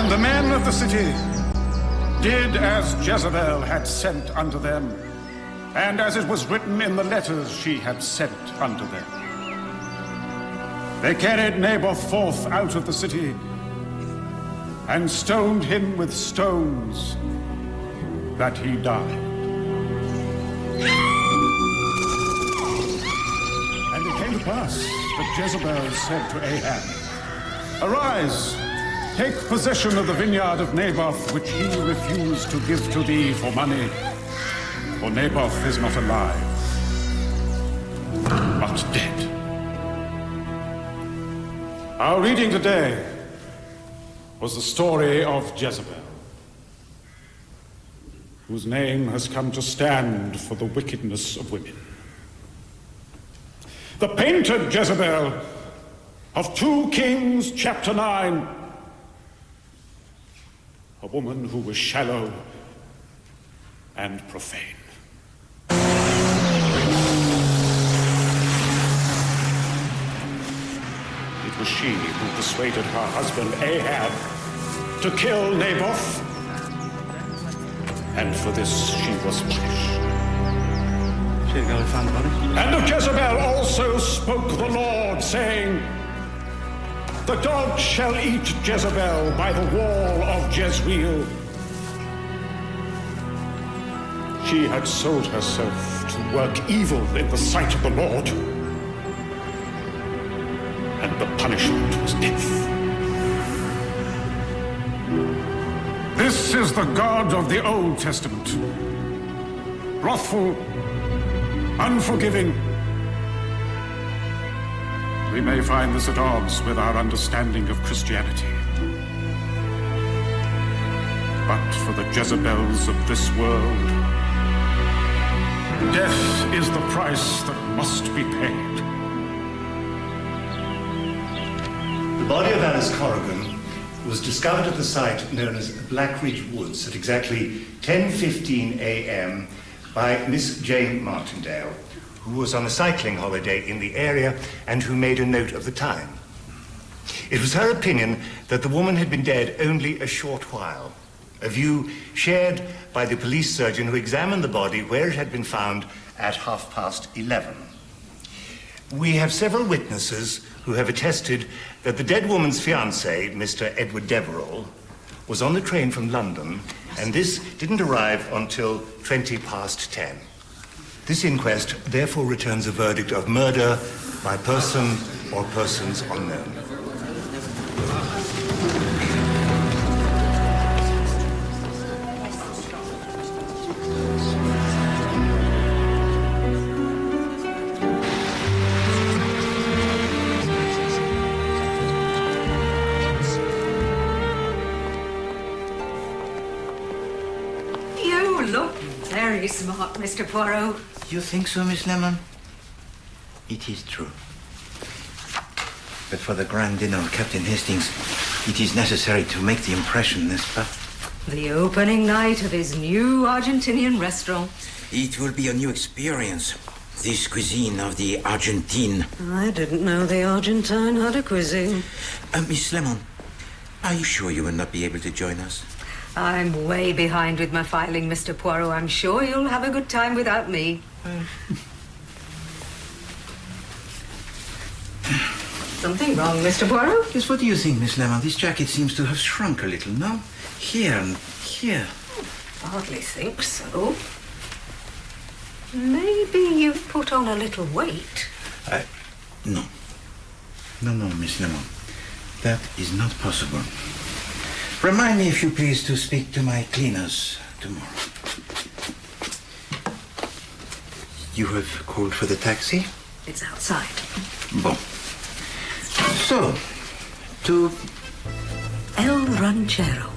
And the men of the city did as Jezebel had sent unto them, and as it was written in the letters she had sent unto them. They carried Naboth forth out of the city, and stoned him with stones, that he died. And it came to pass that Jezebel said to Ahab, Arise, take possession of the vineyard of Naboth, which he refused to give to thee for money, for Naboth is not alive, but dead. Our reading today was the story of Jezebel, whose name has come to stand for the wickedness of women. The painted Jezebel of 2 Kings chapter 9, a woman who was shallow and profane. It was she who persuaded her husband Ahab to kill Naboth, and for this she was punished. And of Jezebel also spoke the Lord, saying, The dog shall eat Jezebel by the wall of Jezreel. She had sold herself to work evil in the sight of the Lord, and the punishment was death. This is the God of the Old Testament, wrathful, unforgiving. We may find this at odds with our understanding of Christianity. But for the Jezebels of this world, death is the price that must be paid. The body of Alice Corrigan was discovered at the site known as Blackridge Woods at exactly 10:15 a.m. by Miss Jane Martindale, who was on a cycling holiday in the area and who made a note of the time. It was her opinion that the woman had been dead only a short while, a view shared by the police surgeon who examined the body where it had been found at 11:30. We have several witnesses who have attested that the dead woman's fiancé, Mr. Edward Deverell, was on the train from London, and this didn't arrive until 10:20. This inquest therefore returns a verdict of murder by person or persons unknown. Very smart, Mr. Poirot. You think so, Miss Lemmon? It is true. But for the grand dinner of Captain Hastings, it is necessary to make the impression, n'est-ce pas? The opening night of his new Argentinian restaurant. It will be a new experience, this cuisine of the Argentine. I didn't know the Argentine had a cuisine. Miss Lemmon, are you sure you will not be able to join us? I'm way behind with my filing, Mr. Poirot. I'm sure you'll have a good time without me. Something wrong, Mr. Poirot? Yes, what do you think, Miss Lemmon? This jacket seems to have shrunk a little, no? Here and here. Hardly think so. Maybe you've put on a little weight. No. No, Miss Lemmon. That is not possible. Remind me, if you please, to speak to my cleaners tomorrow. You have called for the taxi? It's outside. Bon. So, to El Ranchero.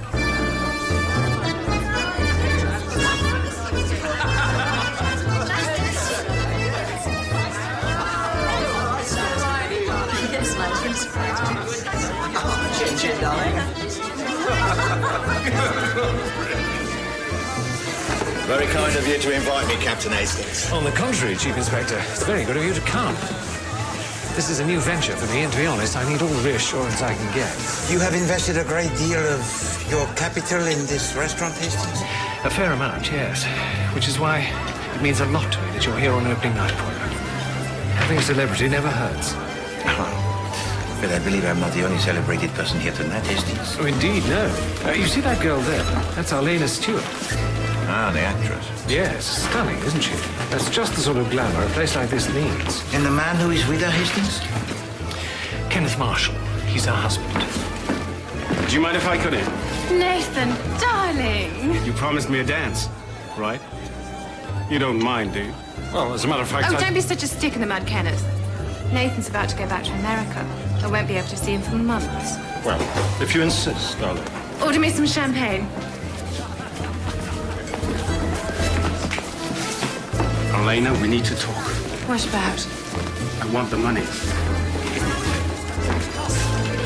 Ginger, darling. Very kind of you to invite me, Captain Hastings. On the contrary, Chief Inspector, it's very good of you to come. This is a new venture for me, and to be honest, I need all the reassurance I can get. You have invested a great deal of your capital in this restaurant, Hastings? A fair amount, yes. Which is why it means a lot to me that you're here on opening night, Poirot. Having a celebrity never hurts. But I believe I'm not the only celebrated person here tonight, Hastings. Oh, indeed, no. You see that girl there? That's Arlína Stιούαρτ. Ah, the actress. Yes, stunning, isn't she? That's just the sort of glamour a place like this needs. And the man who is with her, Hastings? Kenneth Márszal. He's her husband. Do you mind if I cut in? Nathan, darling. You promised me a dance, right? You don't mind, do you? Well, as a matter of fact, Oh, don't be such a stick in the mud, Kenneth. Nathan's about to go back to America. I won't be able to see him for months. Well, if you insist, darling. Order me some champagne. Arlína, we need to talk. What about? I want the money.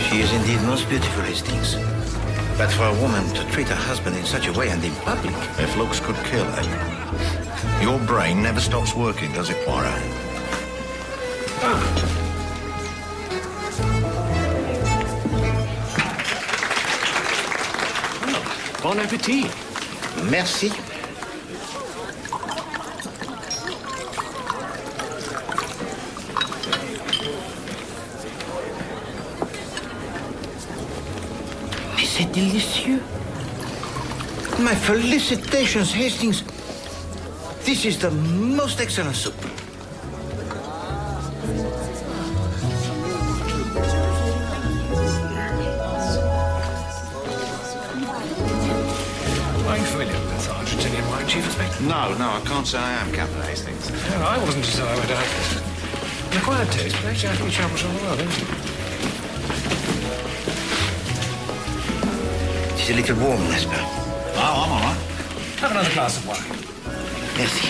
She is indeed most beautiful, Hastings. But for a woman to treat her husband in such a way and in public... If looks could kill, Your brain never stops working, does it, Poirot? Bon appétit. Merci. Mais c'est délicieux. My felicitations, Hastings. This is the most excellent soup. Are you familiar with Argentinian wine, Chief Inspector? No, I can't say I am, Captain Hastings. No, I wasn't until I went out there. An acquired taste, but actually I think it travels all the world, isn't it? It's a little warm, n'est-ce pas? Oh, I'm all right. Have another glass of wine. Merci.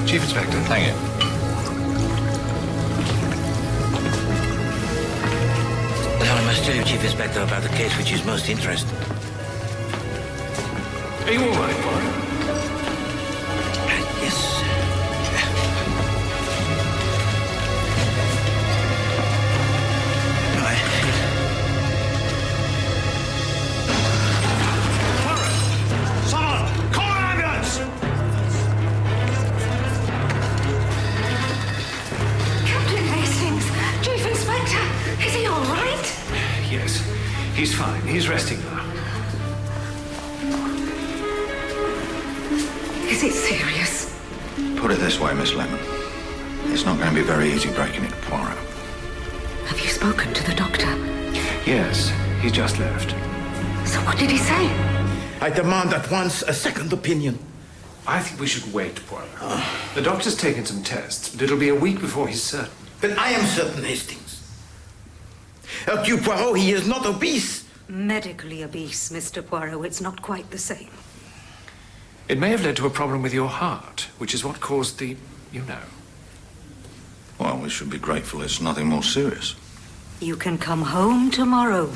Chief Inspector. Thank you. Now I must tell you, Chief Inspector, about the case which is most interesting. Are you all right, Poirot? Yes. Someone! Call an ambulance! Captain Hastings, Chief Inspector, is he all right? Yes. He's fine. He's resting now. Is it serious? Put it this way, Miss Lemon. It's not going to be very easy breaking it to Poirot. Have you spoken to the doctor? Yes. He's just left. So what did he say? I demand at once a second opinion. I think we should wait, Poirot. The doctor's taken some tests, but it'll be a week before he's certain. But I am certain, Hastings. Hercule Poirot, he is not obese. Medically obese, Mr. Poirot. It's not quite the same. It may have led to a problem with your heart, which is what caused the, you know. Well, we should be grateful it's nothing more serious. You can come home tomorrow.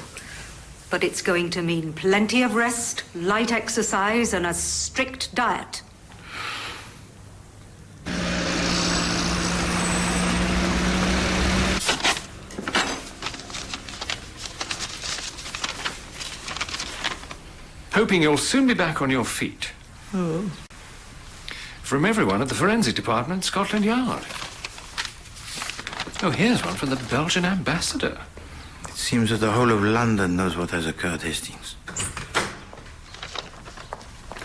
But it's going to mean plenty of rest, light exercise, and a strict diet. Hoping you'll soon be back on your feet. Oh. From everyone at the forensic department, Scotland Yard. Oh, here's one from the Belgian ambassador. It seems that the whole of London knows what has occurred, Hastings.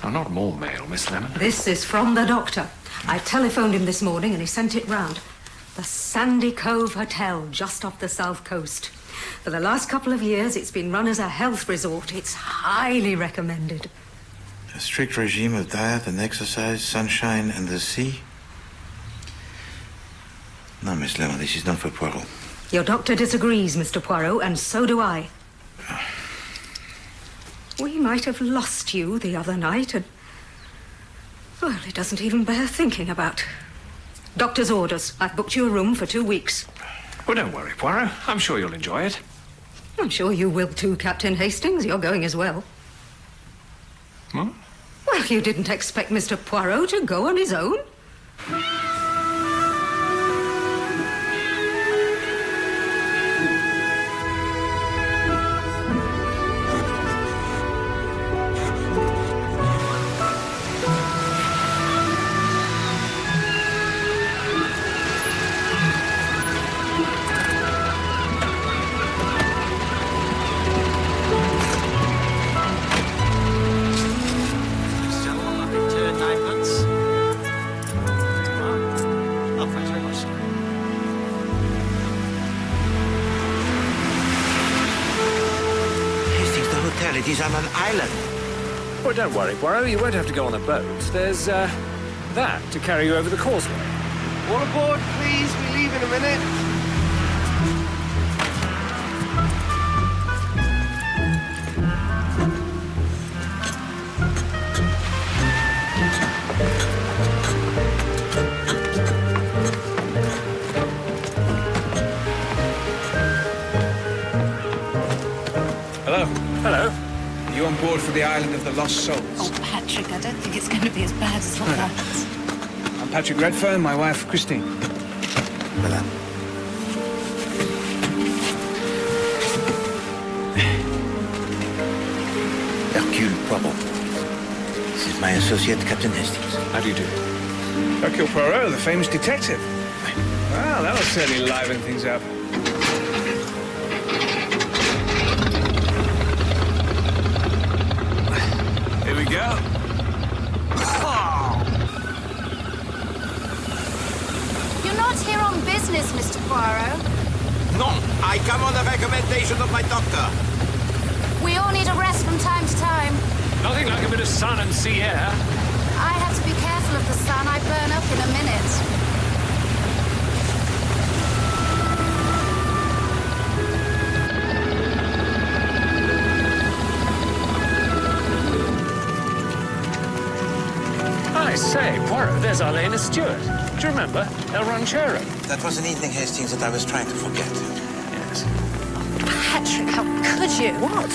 Oh, not more mail, Miss Lemon. This is from the doctor. I telephoned him this morning and he sent it round. The Sandy Cove Hotel, just off the south coast. For the last couple of years, it's been run as a health resort. It's highly recommended. A strict regime of diet and exercise, sunshine and the sea? No, Miss Lemon, this is not for Poirot. Your doctor disagrees, Mr. Poirot, and so do I. We might have lost you the other night, and... well, it doesn't even bear thinking about. Doctor's orders. I've booked you a room for 2 weeks. Well, don't worry, Poirot. I'm sure you'll enjoy it. I'm sure you will too, Captain Hastings. You're going as well. What? Well, you didn't expect Mr. Poirot to go on his own? It is on an island. Well, don't worry, Poirot. You won't have to go on a boat. There's, that to carry you over the causeway. All aboard, please. We leave in a minute. Hello. Hello. Are you on board for the island of the lost souls? Oh, Patrick, I don't think it's going to be as bad as all that. I'm Pátrik Rέντfern, my wife, Christine. Madame. Hercule Poirot. This is my associate, Captain Hastings. How do you do? Hercule Poirot, the famous detective. Well, that'll certainly liven things up. Here we go. You're not here on business, Mr. Poirot. No, I come on the recommendation of my doctor. We all need a rest from time to time. Nothing like a bit of sun and sea air. I have to be careful of the sun. I burn up in a minute. I say, Poirot, there's Arlína Stewart. Do you remember? El Ranchero. That was an evening, Hastings, that I was trying to forget. Yes. Patrick, how could you? What?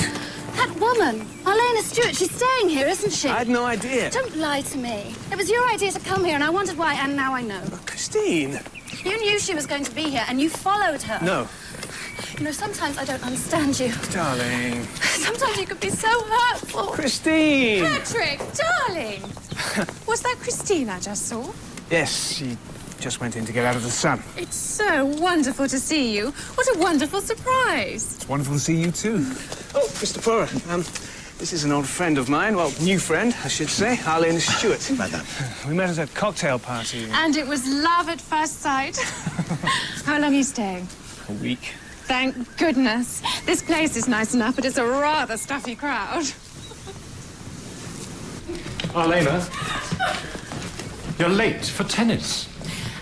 That woman, Arlína Stewart, she's staying here, isn't she? I had no idea. Don't lie to me. It was your idea to come here, and I wondered why, and now I know. Christine. You knew she was going to be here, and you followed her. No. You know, sometimes I don't understand you. Darling. Sometimes you could be so hurtful. Christine. Patrick, darling. Was that Christine I just saw? Yes, she just went in to get out of the sun. It's so wonderful to see you. What a wonderful surprise. It's wonderful to see you, too. Oh, Mr. Poirot, this is an old friend of mine. Well, new friend, I should say, Arlína Stewart. Madame. We met at a cocktail party. And it was love at first sight. How long are you staying? A week. Thank goodness. This place is nice enough, but it's a rather stuffy crowd. Arlína, you're late for tennis.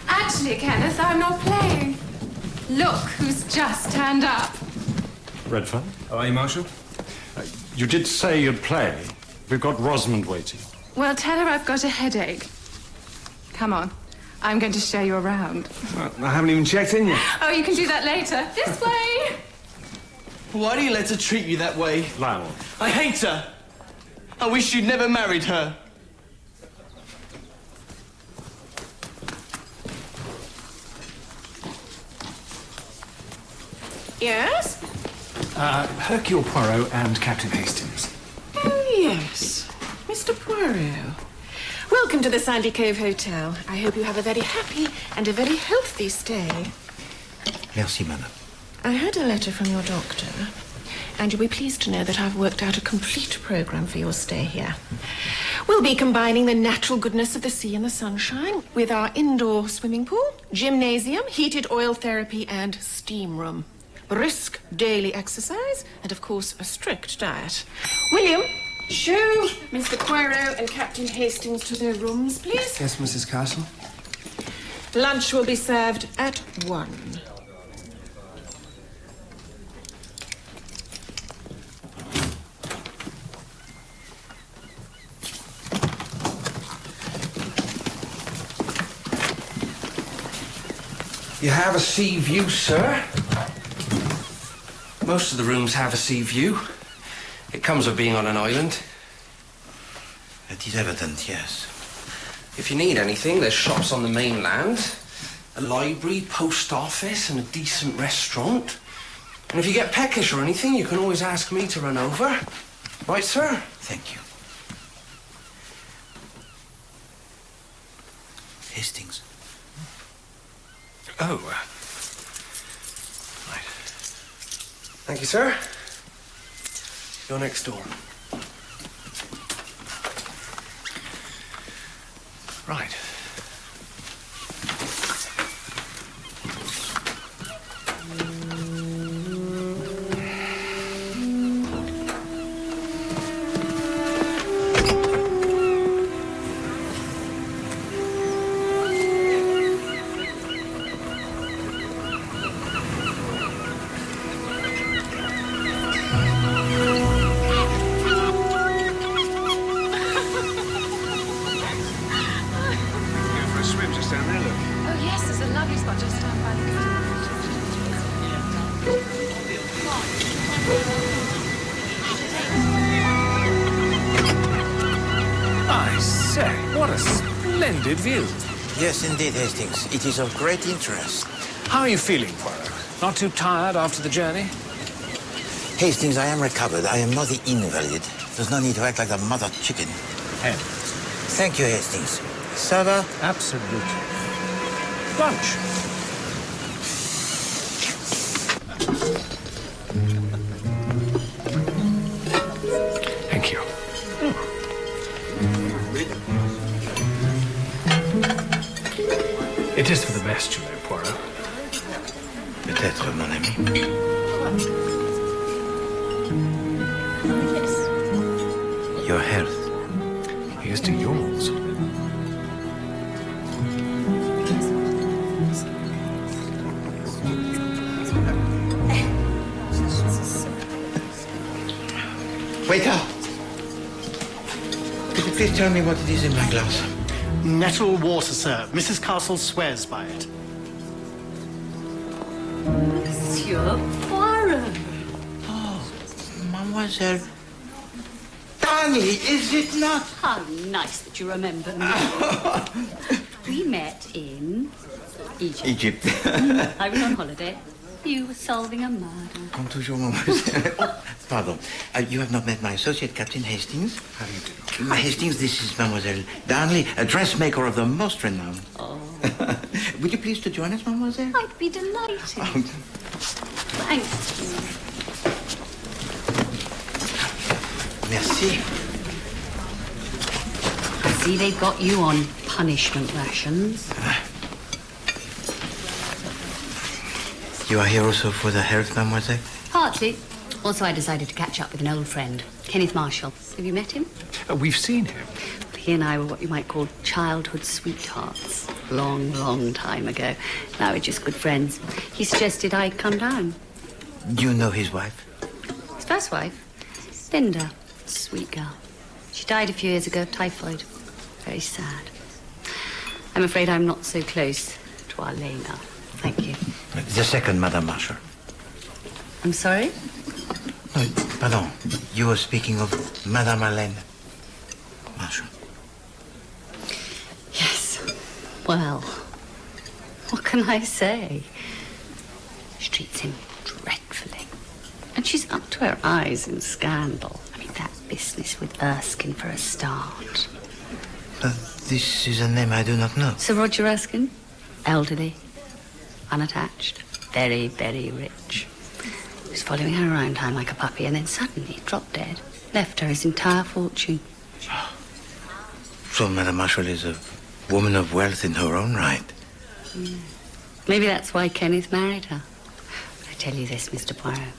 Actually, Kenneth, I'm not playing. Look who's just turned up. Redfern? How are you, Marshal? You did say you'd play. We've got Rosalind waiting. Well, tell her I've got a headache. Come on. I'm going to show you around. Well, I haven't even checked in yet. Oh, you can do that later. This way. Why do you let her treat you that way? Lionel. I hate her. I wish you'd never married her. Yes? Hercule Poirot and Captain Hastings. Oh, yes. Mr. Poirot. Welcome to the Sandy Cove Hotel. I hope you have a very happy and a very healthy stay. Merci, madame. I had a letter from your doctor, and you'll be pleased to know that I've worked out a complete program for your stay here. We'll be combining the natural goodness of the sea and the sunshine with our indoor swimming pool, gymnasium, heated oil therapy, and steam room. Brisk daily exercise, and of course, a strict diet. William, show Mr. Poirot and Captain Hastings to their rooms, please. Yes, Mrs. Castle. Lunch will be served at 1. You have a sea view, sir. Most of the rooms have a sea view. It comes with being on an island. It is evident, yes. If you need anything, there's shops on the mainland, a library, post office, and a decent restaurant. And if you get peckish or anything, you can always ask me to run over. Right, sir? Thank you. Hastings. Oh. Right. Thank you, sir. You're next door. Right. lovely spot just down by the I say, what a splendid view. Yes, indeed, Hastings. It is of great interest. How are you feeling, Poirot? Not too tired after the journey? Hastings, I am recovered. I am not the invalid. There's no need to act like the mother chicken. Hen. Thank you, Hastings. Ça va? Absolutely. Lunch. Thank you. It is for the best, you know, Poirot. Peut-être, mon ami. Your health. Here's to yours. Waiter! Could you please tell me what it is in my glass? Nettle water, sir. Mrs. Castle swears by it. Monsieur Poirot. Oh, Mademoiselle Darnley, is it not? How nice that you remember me. We met in Egypt. I was on holiday. You were solving a murder. Comme toujours, mademoiselle. Oh, pardon. You have not met my associate, Captain Hastings? How do you do? Hastings, this is Mademoiselle Darnley, a dressmaker of the most renowned. Oh. Would you please to join us, mademoiselle? I'd be delighted. Oh. Thank you. Merci. I see they've got you on punishment rations. You are here also for the health, mademoiselle? Partly. Also, I decided to catch up with an old friend, Kenneth Mársalal. Have you met him? We've seen him. He and I were what you might call childhood sweethearts. Long, long time ago. Now we're just good friends. He suggested I come down. You know his wife? His first wife? Linda. Sweet girl. She died a few years ago of typhoid. Very sad. I'm afraid I'm not so close to Arlína. Thank you. The second, Madame Marshall. I'm sorry? No, pardon. You were speaking of Madame Arlína Marshall. Yes. Well, what can I say? She treats him dreadfully. And she's up to her eyes in scandal. I mean, that business with Erskine for a start. This is a name I do not know. Sir Roger Erskine. Elderly. Unattached. Very, very rich. He was following her around town like a puppy and then suddenly dropped dead. Left her his entire fortune. So Madame Marshall is a woman of wealth in her own right. Yeah. Maybe that's why Kenneth married her. But I tell you this, Mr. Poirot.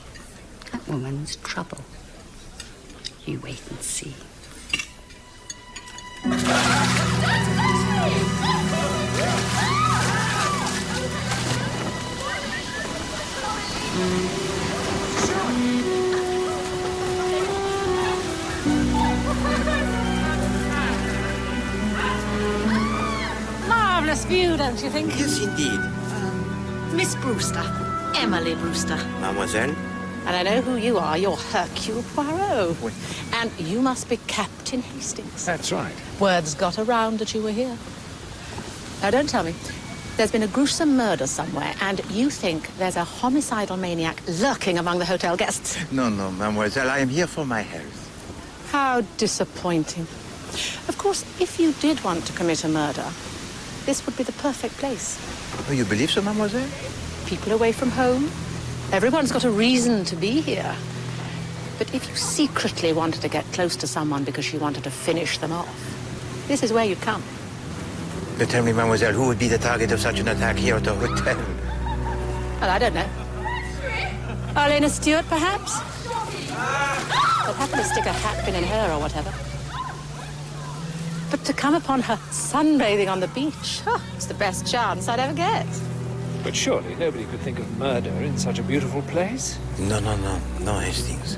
That woman's trouble. You wait and see. Marvellous view, don't you think? Yes, indeed. Miss Brewster. Emily Brewster. Mademoiselle? And I know who you are. You're Hercule Poirot. Oui. And you must be Captain Hastings. That's right. Word's got around that you were here. Now, don't tell me. There's been a gruesome murder somewhere, and you think there's a homicidal maniac lurking among the hotel guests? No, no, mademoiselle. I am here for my health. How disappointing. Of course, if you did want to commit a murder, this would be the perfect place. Oh, you believe so, mademoiselle? People away from home. Everyone's got a reason to be here. But if you secretly wanted to get close to someone because you wanted to finish them off, this is where you'd come. But tell me, mademoiselle, who would be the target of such an attack here at the hotel? Well, I don't know. Arlína Stιούαρτ, perhaps? They'd happily stick a hat pin in her or whatever. But to come upon her sunbathing on the beach, it's the best chance I'd ever get. But surely nobody could think of murder in such a beautiful place? No, no, no. No, Hastings.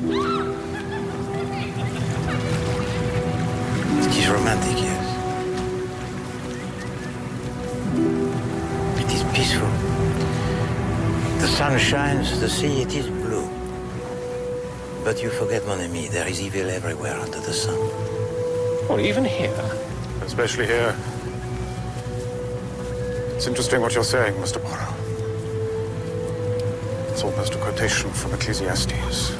It is romantic, yes. It is peaceful. sun shines, the sea, it is blue. But you forget, mon ami, there is evil everywhere under the sun. Well, even here? Especially here. It's interesting what you're saying, Mr. Poirot. It's almost a quotation from Ecclesiastes.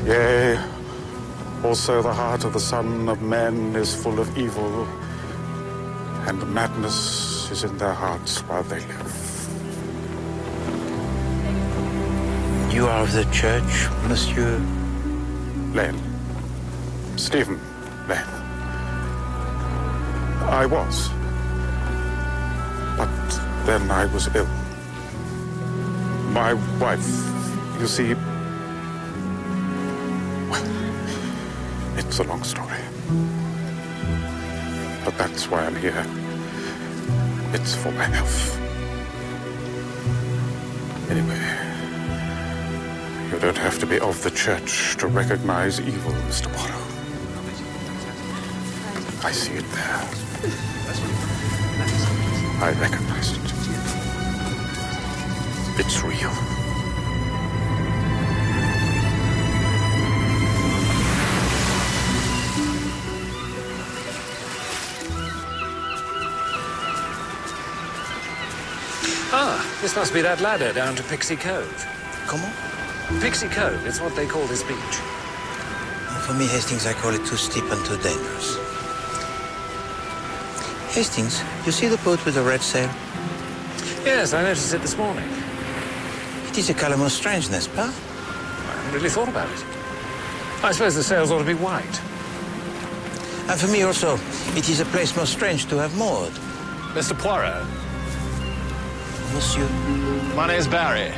Yea, also the heart of the Son of Men is full of evil, and madness is in their hearts while they live. You are of the church, Monsieur? Lane. Stephen Lane. I was. But then I was ill. My wife, you see... Well, it's a long story. But that's why I'm here. It's for my health. Anyway, you don't have to be of the church to recognize evil, Mr. Poirot. I see it there. I recognize it. It's real. Ah, this must be that ladder down to Pixie Cove. Comment? Pixie Cove, it's what they call this beach. For me, Hastings, I call it too steep and too dangerous. Hastings, you see the boat with the red sail? Yes, I noticed it this morning. It is a color most strange, n'est-ce pas? I haven't really thought about it. I suppose the sails ought to be white. And for me also, it is a place most strange to have moored. Mr. Poirot. Monsieur? My name's Barry.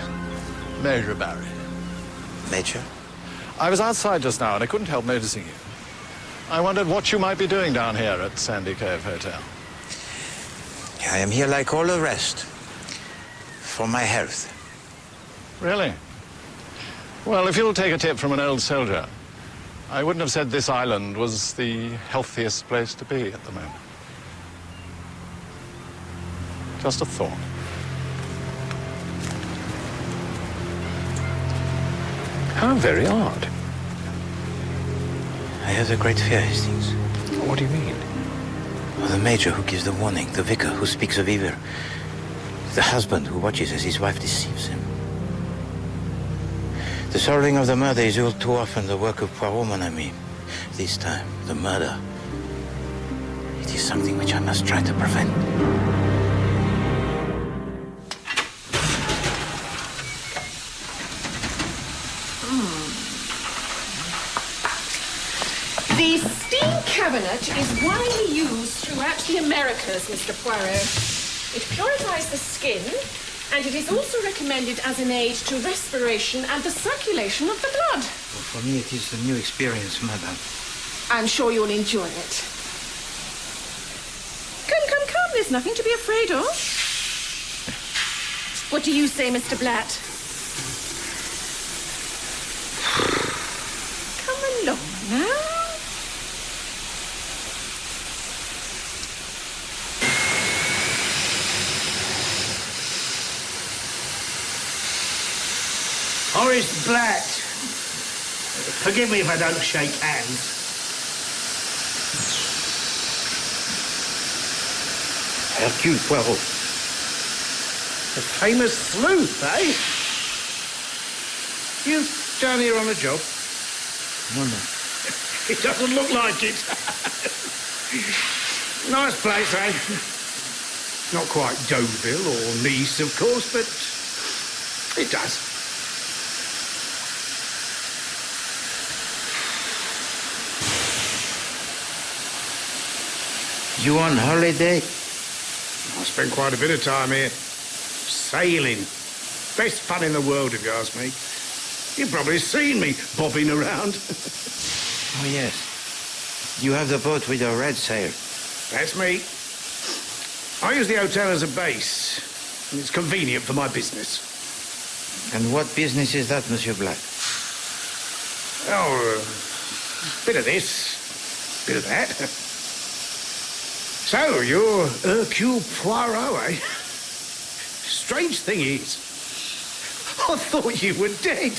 Major Barry. Major? I was outside just now and I couldn't help noticing you. I wondered what you might be doing down here at Sandy Cove Hotel. I am here like all the rest. For my health. Really? Well, if you'll take a tip from an old soldier, I wouldn't have said this island was the healthiest place to be at the moment. Just a thought. How very odd. I have a great fear, Hastings. What do you mean? Well, the major who gives the warning, the vicar who speaks of evil, the husband who watches as his wife deceives him. The solving of the murder is all too often the work of Poirot, mon ami. This time, the murder, it is something which I must try to prevent. The steam cabinet is widely used throughout the Americas, Mr. Poirot. It purifies the skin, and it is also recommended as an aid to respiration and the circulation of the blood. Well, for me, it is a new experience, madam. I'm sure you'll enjoy it. Come, there's nothing to be afraid of. What do you say, Mr. Blatt? Come along now. Horace Blatt. Forgive me if I don't shake hands. Hercule Poirot. The famous sleuth, eh? You down here on a job? No, no. It doesn't look like it. Nice place, eh? Not quite Deauville or Nice, of course, but it does. You on holiday? I spent quite a bit of time here. Sailing. Best fun in the world, if you ask me. You've probably seen me bobbing around. Oh, yes. You have the boat with a red sail. That's me. I use the hotel as a base, and it's convenient for my business. And what business is that, Monsieur Black? Oh, bit of this, bit of that. So, you're Hercule Poirot, eh? Strange thing is, I thought you were dead.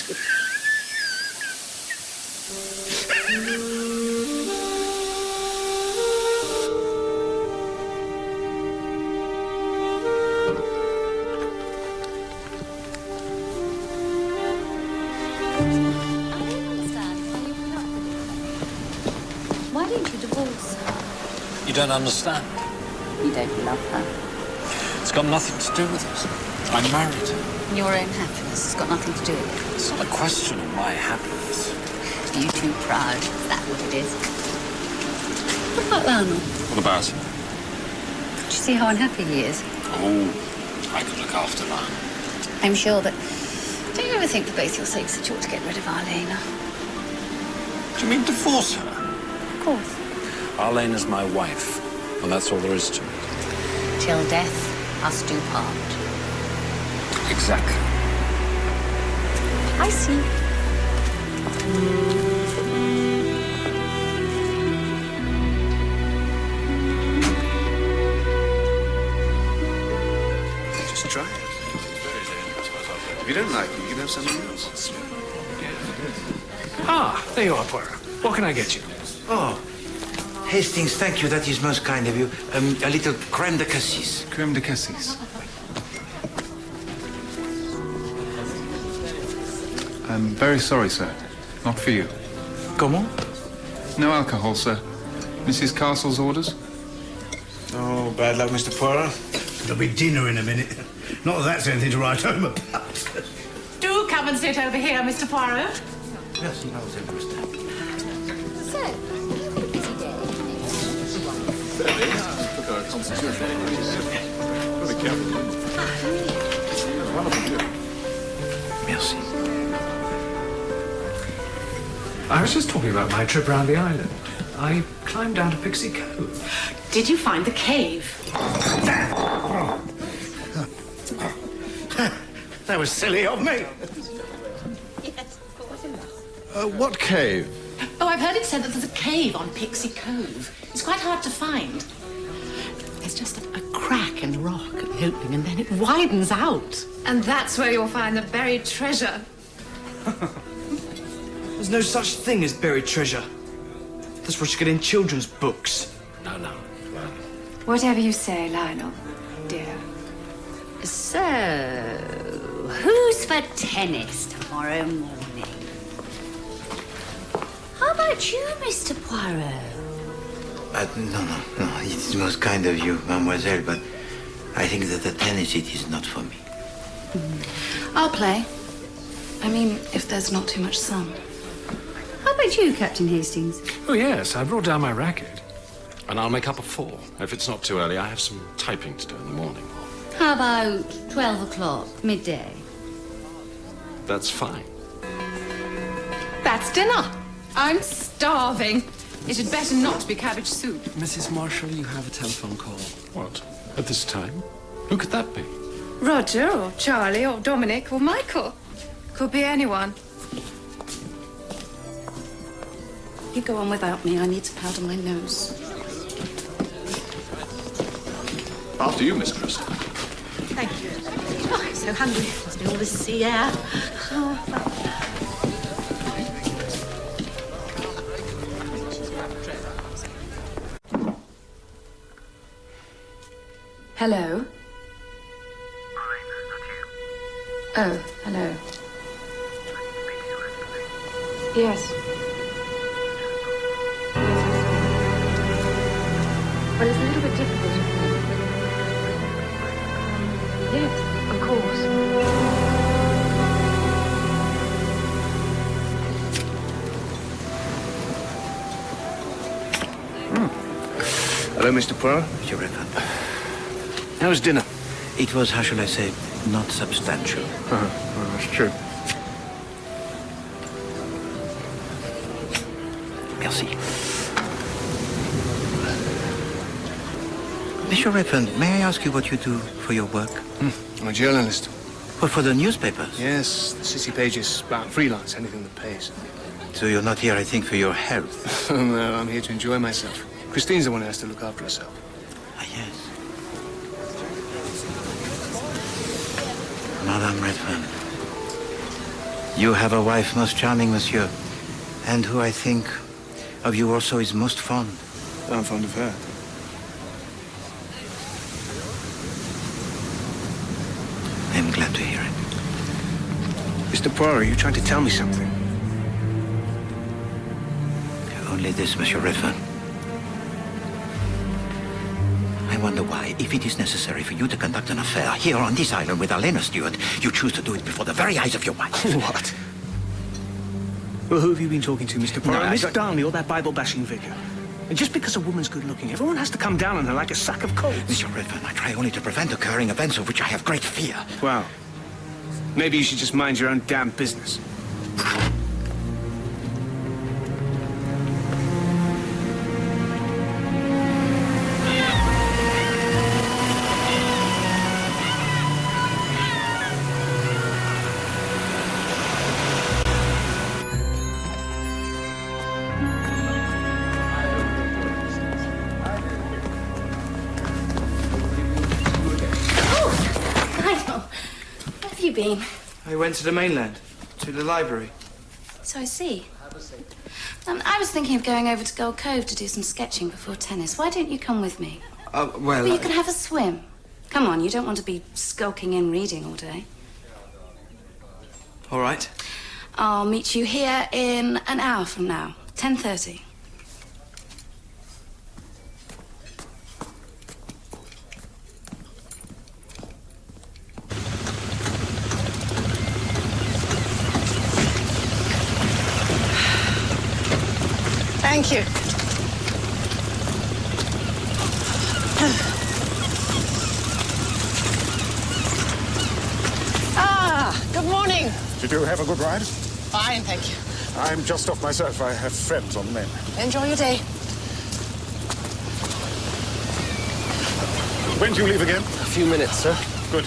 Why didn't you divorce her? You don't understand. You don't love her. It's got nothing to do with it. I'm married. Your own happiness has got nothing to do with it. It's not a question of my happiness. Are you too proud? Is that what it is? What about Lionel? What about him? Do you see how unhappy he is? Oh, I could look after Lionel. I'm sure that... Don't you ever think for both your sakes that you ought to get rid of Arlena? Do you mean divorce her? Of course. Arlena's my wife, and that's all there is to it. Till death us do part. Exactly. I see. Just try it. If you don't like it, you can have something else. Ah, there you are, Poirot. What can I get you? Oh, Hastings, thank you. That is most kind of you. A little crème de cassis. Crème de cassis. I'm very sorry, sir. Not for you. Comment? No alcohol, sir. Mrs. Castle's orders? Oh, bad luck, Mr. Poirot. There'll be dinner in a minute. Not that that's anything to write home about. Do come and sit over here, Mr. Poirot. Merci, mademoiselle. So, you had a busy day. Merci. I was just talking about my trip around the island. I climbed down to Pixie Cove. Did you find the cave? That was silly of me. Yes, of course. What cave? Oh, I've heard it said that there's a cave on Pixie Cove. It's quite hard to find. There's just a crack in the rock at the opening, and then it widens out. And that's where you'll find the buried treasure. There's no such thing as buried treasure. That's what you get in children's books. No, no. Whatever you say, Lionel, dear. So, who's for tennis tomorrow morning? How about you, Mr. Poirot? No. It's most kind of you, mademoiselle, but I think that the tennis, it is not for me. I'll play. I mean, if there's not too much sun. How about you, Captain Hastings? Oh, yes, I brought down my racket. And I'll make up at 4. If it's not too early, I have some typing to do in the morning. How about 12 o'clock, midday? That's fine. That's dinner. I'm starving. It had better not be cabbage soup. Mrs. Marshall, you have a telephone call. What? At this time? Who could that be? Roger or Charlie or Dominic or Michael. Could be anyone. You go on without me. I need to powder my nose. After you, mistress. Thank you. Oh, I'm so hungry. Must be all this sea air. Hello? Oh, hello. Yes. Well, it's a little bit difficult. Yes, of course. Hello, Mr. Poirot. Monsieur Redfern. How was dinner? It was, how shall I say, not substantial. Well, that's true. Merci. Monsieur Redfern, may I ask you what you do for your work? I'm a journalist. Well, for the newspapers? Yes, the city pages, freelance, anything that pays. So you're not here, I think, for your health? No, I'm here to enjoy myself. Christine's the one who has to look after herself. Ah, yes. Madame Redfern, You have a wife most charming, monsieur, and who I think of you also is most fond. I'm fond of her. I'm glad to hear it. Mr. Poirot, are you trying to tell me something? Only this, Monsieur Redfern. I wonder why, if it is necessary for you to conduct an affair here on this island with Arlína Stιούαρτ, you choose to do it before the very eyes of your wife. What? Well, who have you been talking to, Mr. Poirot? No, Miss Darnley or that Bible-bashing vicar? And just because a woman's good-looking, everyone has to come down on her like a sack of coal. Monsieur Redfern, I try only to prevent occurring events of which I have great fear. Well, maybe you should just mind your own damn business. Been? I went to the mainland, to the library. So I see. I was thinking of going over to Gold Cove to do some sketching before tennis. Why don't you come with me? Well, you can have a swim. Come on, you don't want to be skulking in reading all day. All right. I'll meet you here in an hour from now, 10:30. Thank you. Good morning. Did you have a good ride? Fine, thank you. I'm just off myself. I have friends on the main. Enjoy your day. When do you leave again? A few minutes, sir. Good.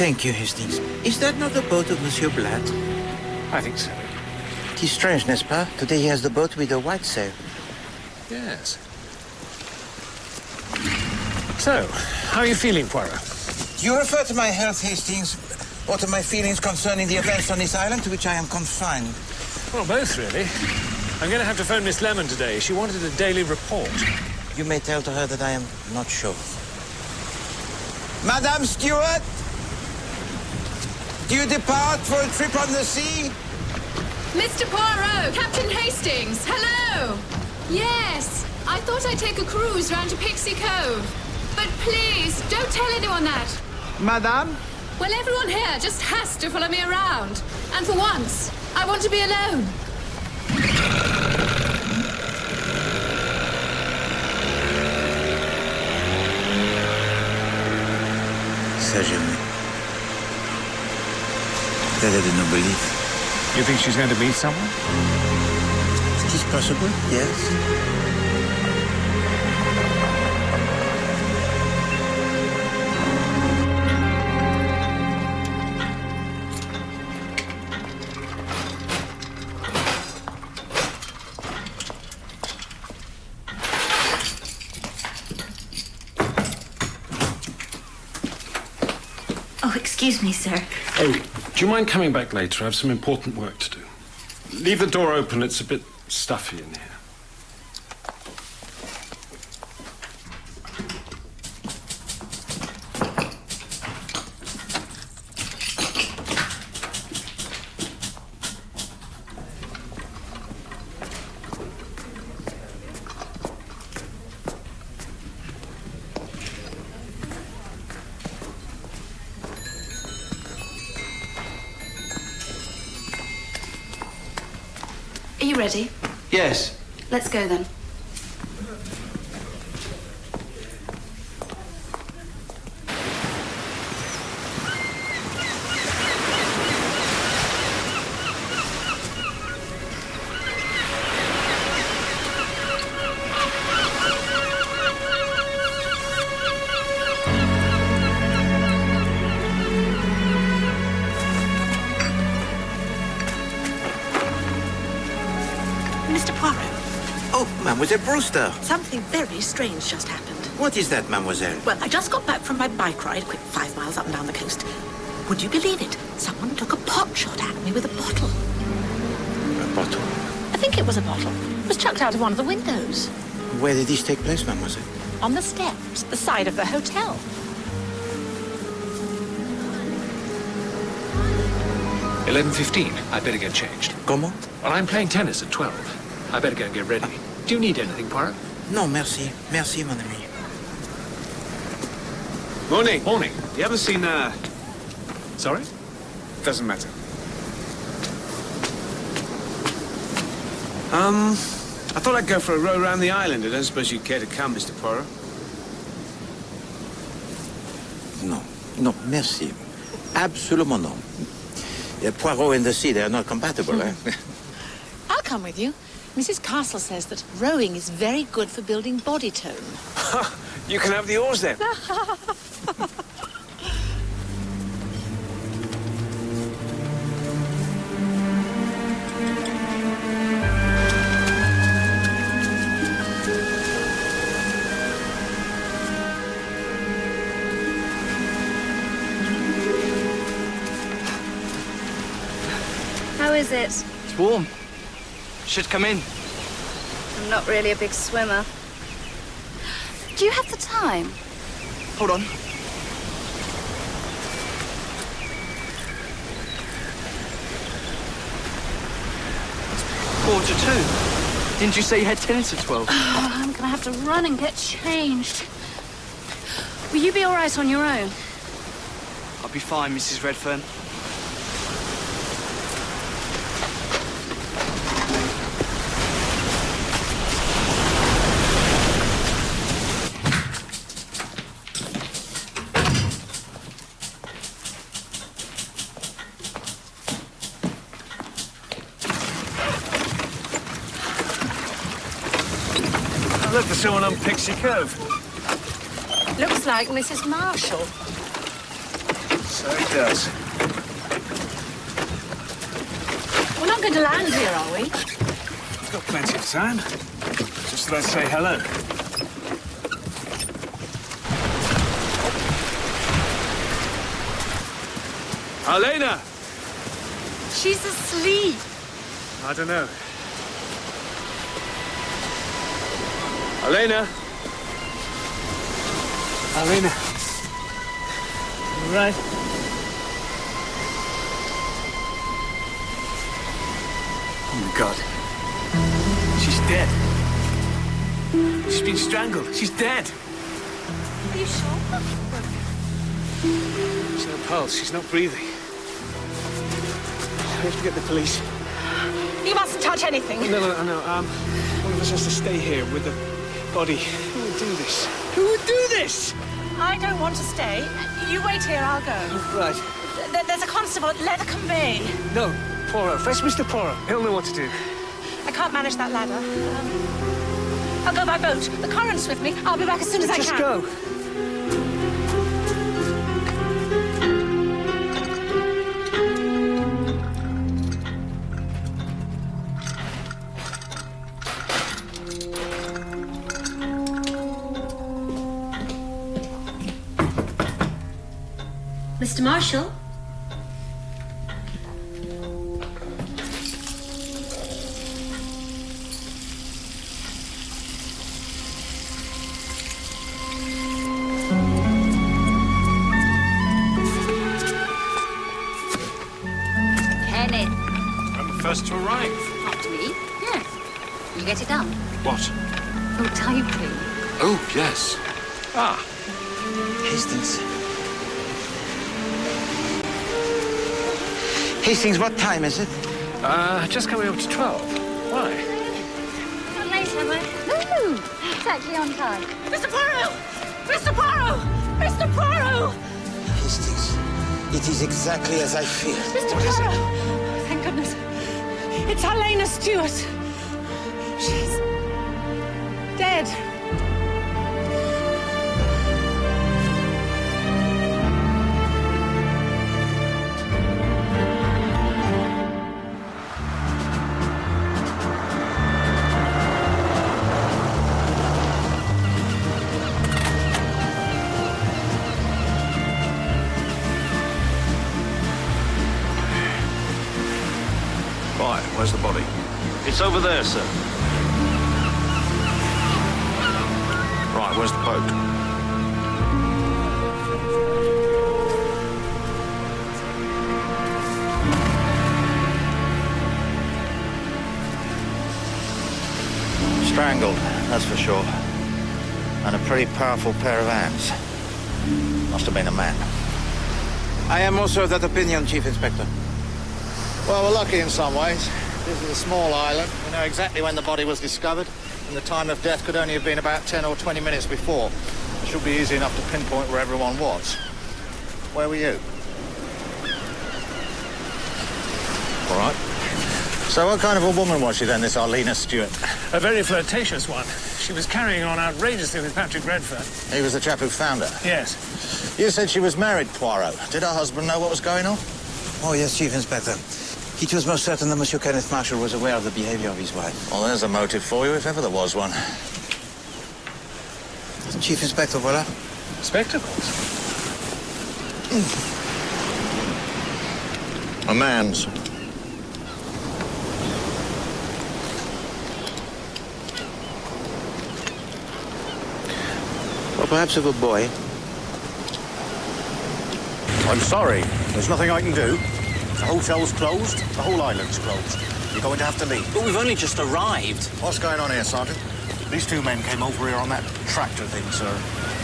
Thank you, Hastings. Is that not the boat of Monsieur Blatt? I think so. It is strange, n'est-ce pas? Today he has the boat with a white sail. Yes. So, how are you feeling, Poirot? Do you refer to my health, Hastings, or to my feelings concerning the events on this island to which I am confined? Well, both, really. I'm going to have to phone Miss Lέμon today. She wanted a daily report. You may tell to her that I am not sure. Madame Stewart? Do you depart for a trip on the sea? Mr. Poirot, Captain Hastings, hello! Yes, I thought I'd take a cruise round to Pixie Cove. But please, don't tell anyone that. Madame? Well, everyone here just has to follow me around. And for once, I want to be alone. Ça jamais. That I did not believe. You think she's going to meet someone? It is possible, yes. Oh, excuse me, sir. Oh, do you mind coming back later? I have some important work to do. Leave the door open. It's a bit stuffy in here. Are you ready? Yes. Let's go then. Mr. Poirot. Oh, Mademoiselle Brewster. Something very strange just happened. What is that, Mademoiselle? Well, I just got back from my bike ride, a quick 5 miles up and down the coast. Would you believe it? Someone took a pot shot at me with a bottle. A bottle? I think it was a bottle. It was chucked out of one of the windows. Where did this take place, Mademoiselle? On the steps, the side of the hotel. $11:15. I better get changed. Comment? Well, I'm playing tennis at 12. I better go and get ready. Do you need anything, Poirot? No, merci. Merci, mon ami. Morning. Morning. You haven't seen, Sorry? Doesn't matter. I thought I'd go for a row around the island. I don't suppose you'd care to come, Mr. Poirot? No. No, merci. Absolument no. Poirot and the sea, they are not compatible, eh? I'll come with you. Mrs. Castle says that rowing is very good for building body tone. You can have the oars then. How is it? It's warm. Should come in. I'm not really a big swimmer. Do you have the time? Hold on. It's 1:45. Didn't you say you had tennis at 12? Oh, I'm gonna have to run and get changed. Will you be all right on your own? I'll be fine, Mrs. Redfern. Look, there's someone on Pixie Cove. Looks like Mrs. Marshall. So it does. We're not going to land here, are we? We've got plenty of time. Just thought I'd say hello. Arlena! She's asleep. I don't know. Arlena! Arlena! You right? Oh my God. She's dead. She's been strangled. She's dead. Are you sure? She's no pulse. She's not breathing. We have to get the police. You mustn't touch anything. No. One of us has to stay here with the body. Who would do this? Who would do this? I don't want to stay. You wait here, I'll go. Right. There's a constable. Let her convey. No, Poirot. Fetch Mr. Poirot. He'll know what to do. I can't manage that ladder. I'll go by boat. The current's with me. I'll be back as soon as I can. Just go. Mr. Marshall? Kenneth. I'm the first to arrive. After me? Yes. You get it done. What? Oh, typing. Oh, yes. Ah. Hastings. Hastings, what time is it? Just coming up to 12. Why? Not late, am I? No, exactly on time. Mr. Poirot! Mr. Poirot! Mr. Poirot! Hastings, it is exactly as I feared. Mr. Poirot! Thank goodness. It's Arlína Stιούαρτ. She's dead. It's over there, sir. Right, where's the boat? Strangled, that's for sure. And a pretty powerful pair of hands. Must have been a man. I am also of that opinion, Chief Inspector. Well, we're lucky in some ways. This is a small island. We know exactly when the body was discovered, and the time of death could only have been about 10 or 20 minutes before. It should be easy enough to pinpoint where everyone was. Where were you? All right. So what kind of a woman was she then, this Arlína Stewart? A very flirtatious one. She was carrying on outrageously with Pátrik Rέντfern. He was the chap who found her? Yes. You said she was married, Poirot. Did her husband know what was going on? Oh, yes, Chief Inspector. He was most certain that Monsieur Kenneth Mársalal was aware of the behavior of his wife. Well, there's a motive for you, if ever there was one. Chief Inspector, voilà. Spectacles? A man's. Or perhaps of a boy. I'm sorry. There's nothing I can do. The hotel's closed. The whole island's closed. You're going to have to leave. But we've only just arrived. What's going on here, Sergeant? These two men came over here on that tractor thing, sir.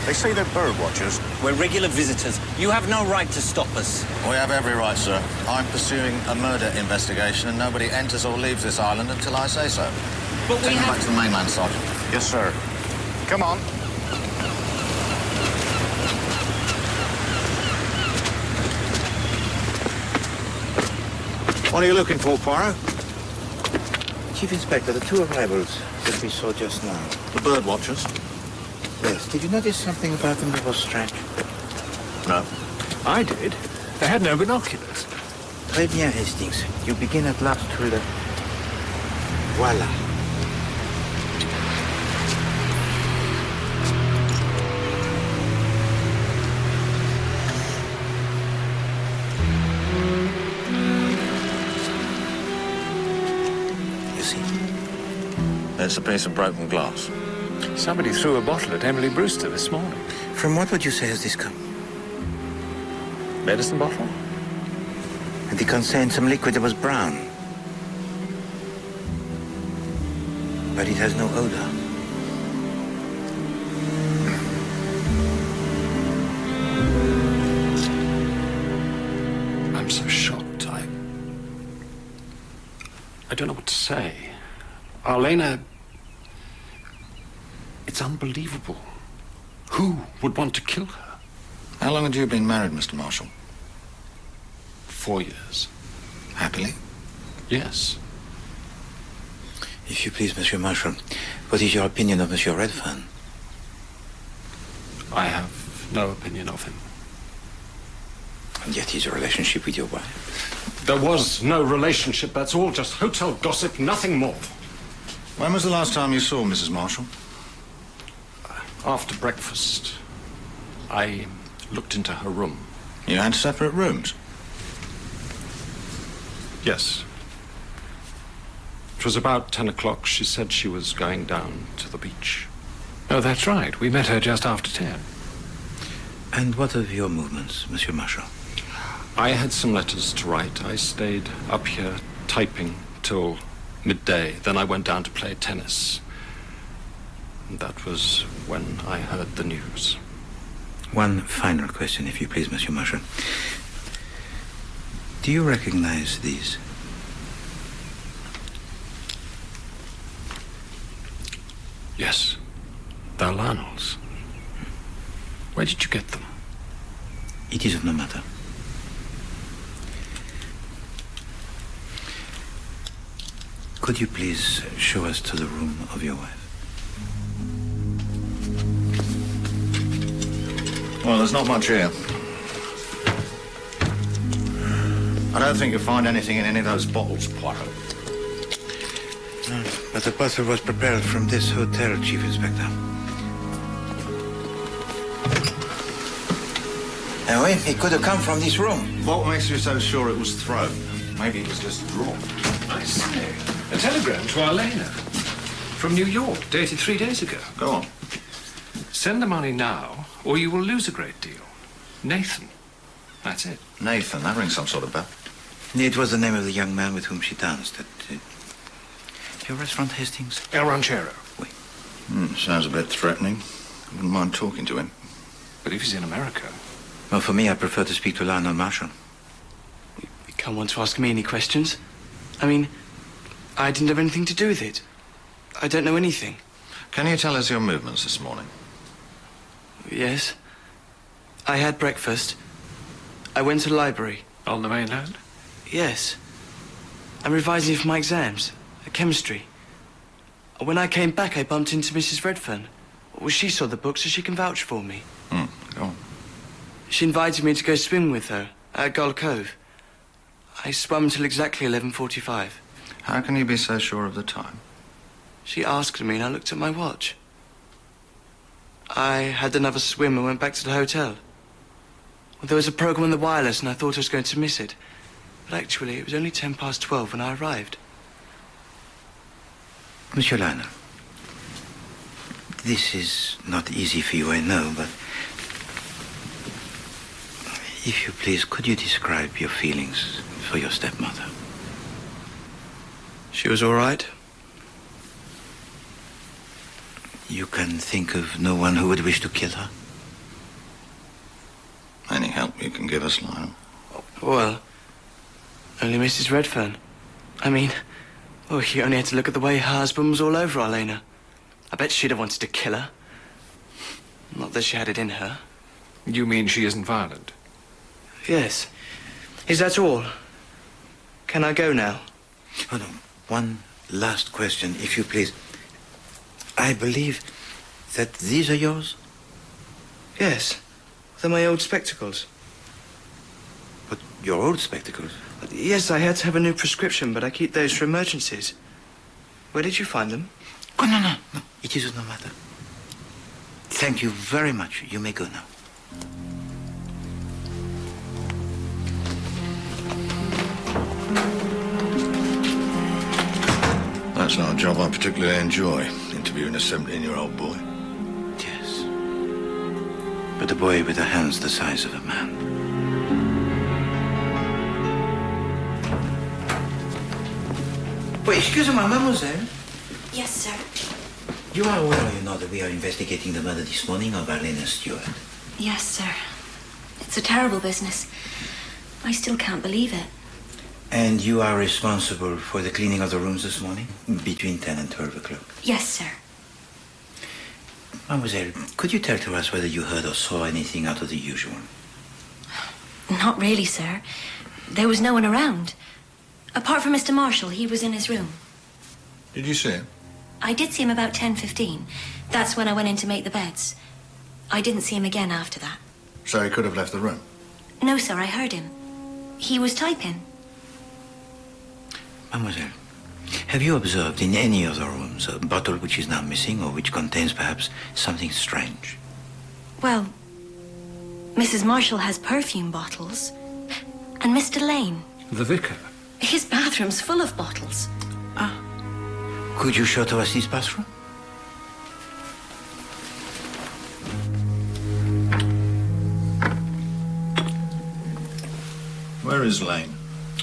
They say they're bird watchers. We're regular visitors. You have no right to stop us. We have every right, sir. I'm pursuing a murder investigation and nobody enters or leaves this island until I say so. But we Take them have... back to the mainland, Sergeant. Yes, sir. Come on. What are you looking for, Poirot? Chief Inspector, the two arrivals that we saw just now. The bird watchers? Yes. Did you notice something about them that was strange? No. I did. They had no binoculars. Très bien, Hastings. You begin at last with a... Voila. It's a piece of broken glass. Somebody threw a bottle at Emily Brewster this morning. From what would you say has this come? Medicine bottle? And it contained some liquid that was brown. But it has no odor. I'm so shocked. I don't know what to say. Arlína... It's unbelievable. Who would want to kill her? How long had you been married, Mr. Marshall? 4 years. Happily? Yes. If you please, Monsieur Marshall, what is your opinion of Monsieur Rέντfern? I have no opinion of him. And yet his relationship with your wife? There was no relationship. That's all just hotel gossip, nothing more. When was the last time you saw Mrs. Marshall? After breakfast, I looked into her room. You had separate rooms? Yes. It was about 10 o'clock. She said she was going down to the beach. Oh, that's right. We met her just after 10. And what of your movements, Monsieur Marshall? I had some letters to write. I stayed up here typing till midday. Then I went down to play tennis. And that was when I heard the news. One final question, if you please, Monsieur Marshall. Do you recognize these? Yes. They're Lionel's. Where did you get them? It is of no matter. Could you please show us to the room of your wife? Well, there's not much here. I don't think you'll find anything in any of those bottles, Poirot. No, but the bottle was prepared from this hotel, Chief Inspector. Oui, it could have come from this room. What makes you so sure it was thrown? Maybe it was just drawn. I say. A telegram to Arlina from New York, dated 3 days ago. Go on. Send the money now, or you will lose a great deal. Nathan. That's it. Nathan, that rings some sort of bell. It was the name of the young man with whom she danced at your restaurant, Hastings? El Ranchero. Oui. Sounds a bit threatening. I wouldn't mind talking to him. But if he's in America... Well, for me, I prefer to speak to Lionel Marshall. You can't want to ask me any questions. I mean, I didn't have anything to do with it. I don't know anything. Can you tell us your movements this morning? Yes. I had breakfast. I went to the library. On the mainland? Yes. I'm revising for my exams. Chemistry. When I came back, I bumped into Mrs. Redfern. Well, she saw the book, so she can vouch for me. Go on. She invited me to go swimming with her at Gull Cove. I swam until exactly 11:45. How can you be so sure of the time? She asked me, and I looked at my watch. I had another swim and went back to the hotel. Well, there was a program on the wireless, and I thought I was going to miss it. But actually, it was only 12:10 when I arrived. Monsieur Lionel, this is not easy for you, I know, but if you please, could you describe your feelings for your stepmother? She was all right. You can think of no one who would wish to kill her? Any help you can give us, Lionel? Well, only Mrs. Redfern. I mean, oh, you only had to look at the way her husband was all over Arlina. I bet she'd have wanted to kill her. Not that she had it in her. You mean she isn't violent? Yes. Is that all? Can I go now? Hold on. One last question, if you please. I believe that these are yours? Yes. They're my old spectacles. But your old spectacles? Yes, I had to have a new prescription, but I keep those for emergencies. Where did you find them? Oh, no. It is no matter. Thank you very much. You may go now. That's not a job I particularly enjoy, interviewing a 17-year-old boy. Yes. But a boy with a hands the size of a man. Wait, excuse me, mademoiselle. Yes, sir. You are aware, you know, that we are investigating the murder this morning of Arlína Stιούαρτ. Yes, sir. It's a terrible business. I still can't believe it. And you are responsible for the cleaning of the rooms this morning, between 10 and 12 o'clock? Yes, sir. Mademoiselle, could you tell to us whether you heard or saw anything out of the usual? Not really, sir. There was no one around. Apart from Mr. Marshall, he was in his room. Did you see him? I did see him about 10:15. That's when I went in to make the beds. I didn't see him again after that. So he could have left the room? No, sir, I heard him. He was typing. Mademoiselle, have you observed in any of the rooms a bottle which is now missing or which contains perhaps something strange? Well, Mrs. Marshall has perfume bottles. And Mr. Lane. The vicar? His bathroom's full of bottles. Could you show to us his bathroom? Where is Lane?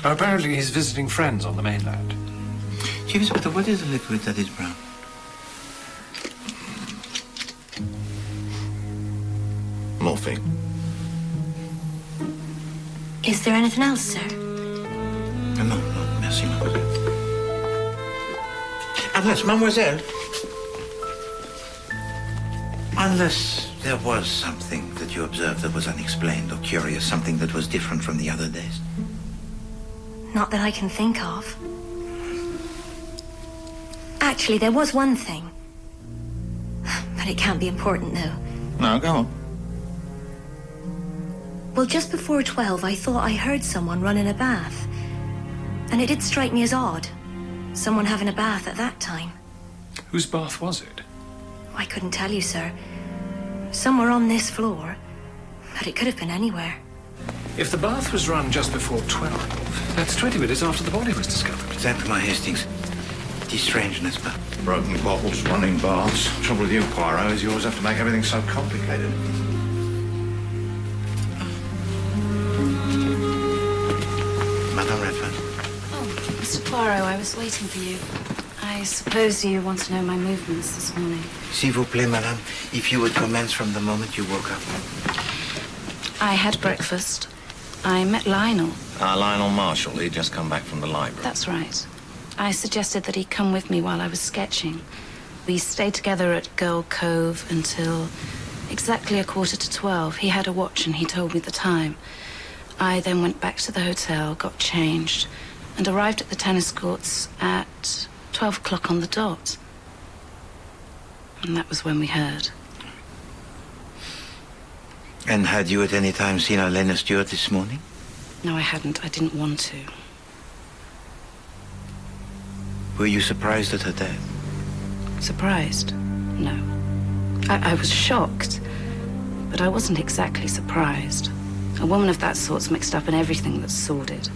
Apparently he's visiting friends on the mainland. Chief Inspector, what is the liquid that is brown? Morphine. Is there anything else, sir? No, merci, mademoiselle. Unless there was something that you observed that was unexplained or curious, something that was different from the other days. Not that I can think of. Actually, there was one thing. But it can't be important, though. No, go on. Well, just before 12, I thought I heard someone run in a bath. And it did strike me as odd. Someone having a bath at that time. Whose bath was it? I couldn't tell you, sir. Somewhere on this floor. But it could have been anywhere. If the bath was run just before 12, that's 20 minutes after the body was discovered. Thank you, my Hastings. Pretty strange, n'est-ce pas? Broken bottles, running baths. The trouble with you, Poirot, is you always have to make everything so complicated. Madame Redfern. Oh, Mr. Poirot, I was waiting for you. I suppose you want to know my movements this morning. S'il vous plaît, madame, if you would commence from the moment you woke up. I had breakfast. I met Lionel. Lionel Marshall. He'd just come back from the library. That's right. I suggested that he come with me while I was sketching. We stayed together at Girl Cove until exactly 11:45. He had a watch and he told me the time. I then went back to the hotel, got changed, and arrived at the tennis courts at 12 o'clock on the dot. And that was when we heard. And had you at any time seen Arlína Stιούαρτ this morning? No, I hadn't. I didn't want to. Were you surprised at her death? Surprised? No. I was shocked, but I wasn't exactly surprised. A woman of that sort's mixed up in everything that's sordid.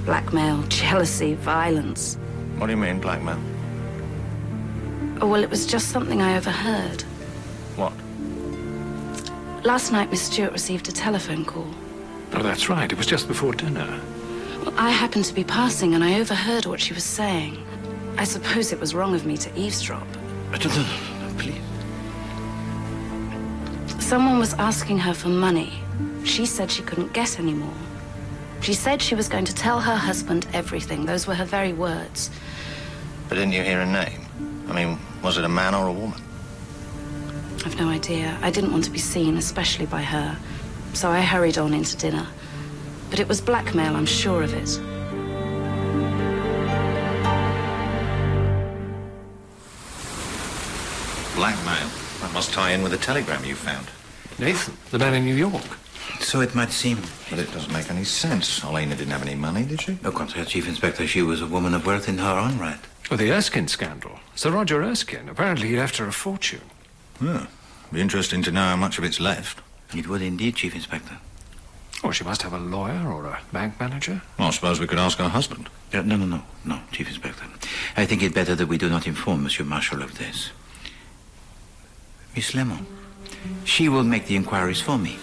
Blackmail, jealousy, violence. What do you mean, blackmail? Oh, well, it was just something I overheard. What? Last night, Miss Stewart received a telephone call. Oh, that's right. It was just before dinner. Well, I happened to be passing and I overheard what she was saying. I suppose it was wrong of me to eavesdrop. No, please. Someone was asking her for money. She said she couldn't get any more. She said she was going to tell her husband everything. Those were her very words. But didn't you hear a name? I mean, was it a man or a woman? I've no idea. I didn't want to be seen, especially by her. So I hurried on into dinner. But it was blackmail, I'm sure of it. Blackmail? That must tie in with the telegram you found. Nathan, the man in New York. So it might seem. But it doesn't make any sense. Arlína didn't have any money, did she? Au contraire, Chief Inspector, she was a woman of worth in her own right. Oh, the Erskine scandal. Sir Roger Erskine. Apparently he left her a fortune. Oh, be interesting to know how much of it's left. It would indeed, Chief Inspector. Oh, she must have a lawyer or a bank manager. Well, I suppose we could ask her husband. No, Chief Inspector. I think it better that we do not inform Monsieur Marshall of this. Mις Λέμον, she will make the inquiries for me.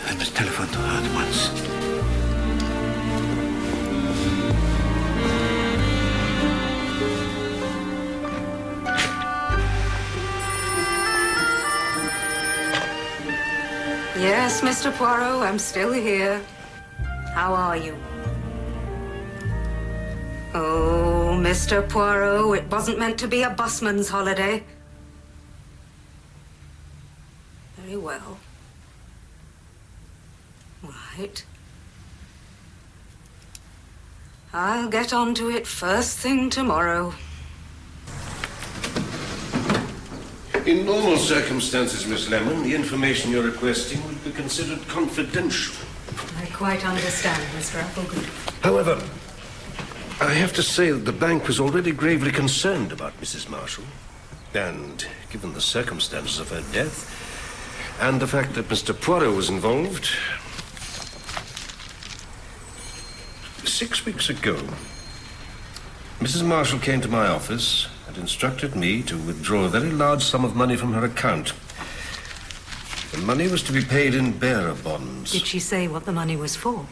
I must telephone to her at once. Yes, Mr. Poirot, I'm still here. How are you? Oh, Mr. Poirot, it wasn't meant to be a busman's holiday. Very well. Right. I'll get on to it first thing tomorrow. In normal circumstances, Miss Lemmon, the information you're requesting would be considered confidential. I quite understand, Mr. Applegood. However, I have to say that the bank was already gravely concerned about Mrs. Marshall. And given the circumstances of her death, and the fact that Mr. Poirot was involved, 6 weeks ago, Mrs. Marshall came to my office and instructed me to withdraw a very large sum of money from her account. The money was to be paid in bearer bonds. Did she say what the money was for?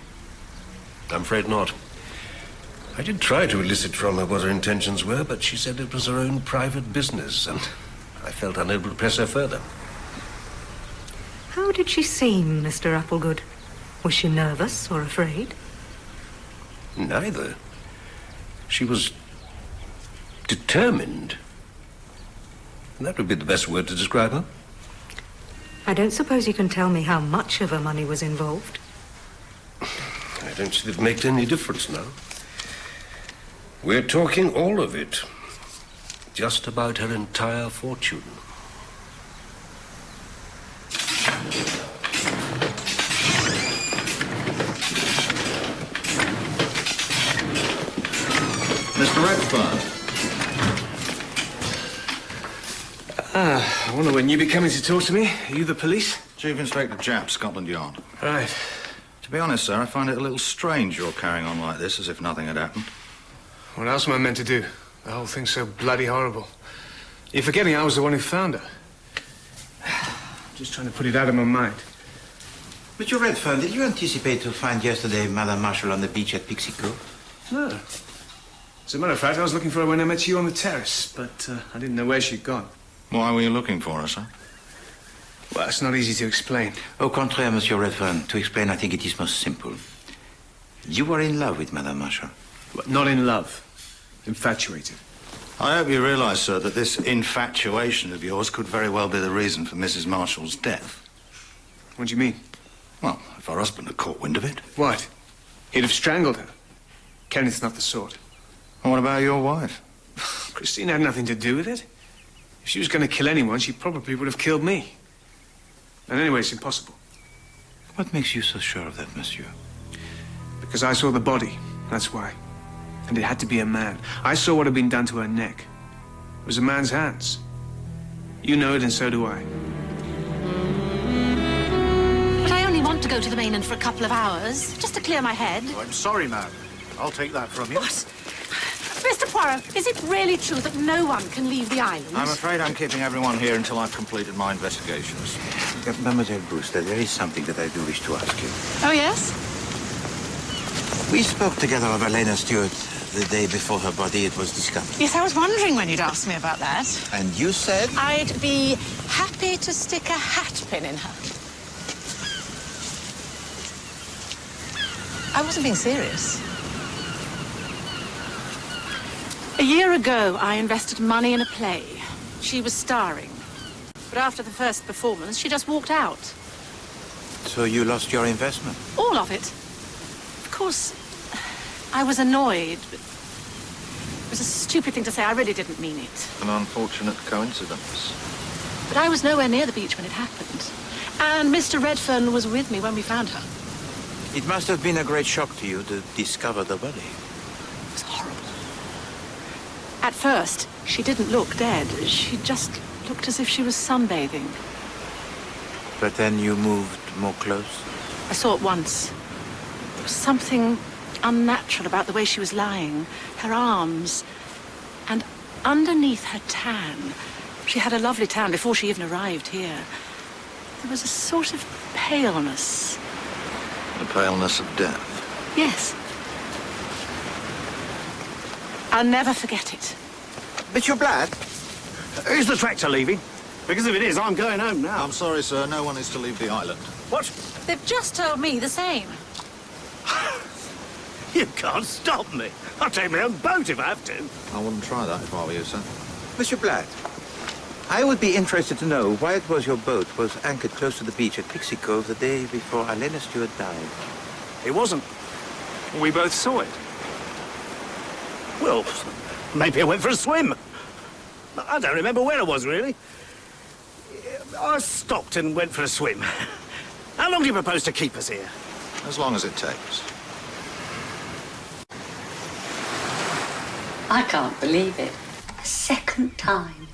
I'm afraid not. I did try to elicit from her what her intentions were, but she said it was her own private business, and I felt unable to press her further. How did she seem, Mr. Applegood? Was she nervous or afraid? Neither. She was determined. That would be the best word to describe her. I don't suppose you can tell me how much of her money was involved. I don't see that it makes any difference now. We're talking all of it. Just about her entire fortune. Mr. Redfern. I wonder when you'll be coming to talk to me. Are you the police? Chief Inspector Japp, Scotland Yard. Right. To be honest, sir, I find it a little strange you're carrying on like this as if nothing had happened. What else am I meant to do? The whole thing's so bloody horrible. You're forgetting I was the one who found her. Just trying to put it out of my mind. Mr. Redfern, did you anticipate to find yesterday Madame Marshall on the beach at Pixie Cove? No. As a matter of fact, I was looking for her when I met you on the terrace, but I didn't know where she'd gone. Why were you looking for her, sir? Well, it's not easy to explain. Au contraire, Monsieur Redfern. To explain, I think it is most simple. You were in love with Madame Marshall. But not in love. Infatuated. I hope you realise, sir, that this infatuation of yours could very well be the reason for Mrs. Marshall's death. What do you mean? Well, if her husband had caught wind of it. What? He'd have strangled her. Kenneth's not the sort. And what about your wife? Christine had nothing to do with it. If she was going to kill anyone, she probably would have killed me. And anyway, it's impossible. What makes you so sure of that, monsieur? Because I saw the body, that's why. And it had to be a man. I saw what had been done to her neck. It was a man's hands. You know it, and so do I. But I only want to go to the mainland for a couple of hours, just to clear my head. Oh, I'm sorry, ma'am. I'll take that from you. What? Mr. Poirot, is it really true that no one can leave the island? I'm afraid I'm keeping everyone here until I've completed my investigations. Mademoiselle Brewster, there is something that I do wish to ask you. Oh, yes? We spoke together of Arlina Stewart the day before her body was discovered. Yes, I was wondering when you'd ask me about that. And you said? I'd be happy to stick a hat pin in her. I wasn't being serious. A year ago, I invested money in a play. She was starring. But after the first performance, she just walked out. So you lost your investment? All of it. Of course, I was annoyed, but it was a stupid thing to say. I really didn't mean it. An unfortunate coincidence. But I was nowhere near the beach when it happened. And Mr. Redfern was with me when we found her. It must have been a great shock to you to discover the body. It was horrible. At first, she didn't look dead. She just looked as if she was sunbathing. But then you moved more close? I saw it once. There was something unnatural about the way she was lying. Her arms. And underneath her tan. She had a lovely tan before she even arrived here. There was a sort of paleness. The paleness of death. Yes. I'll never forget it. Monsieur Blatt? Is the tractor leaving? Because if it is, I'm going home now. I'm sorry, sir. No one is to leave the island. What? They've just told me the same. You can't stop me. I'll take my own boat if I have to. I wouldn't try that if I were you, sir. Monsieur Blatt, I would be interested to know why it was your boat was anchored close to the beach at Pixie Cove the day before Arlina Stewart died. It wasn't. We both saw it. Well, maybe I went for a swim. I don't remember where I was, really. I stopped and went for a swim. How long do you propose to keep us here? As long as it takes. I can't believe it. A second time.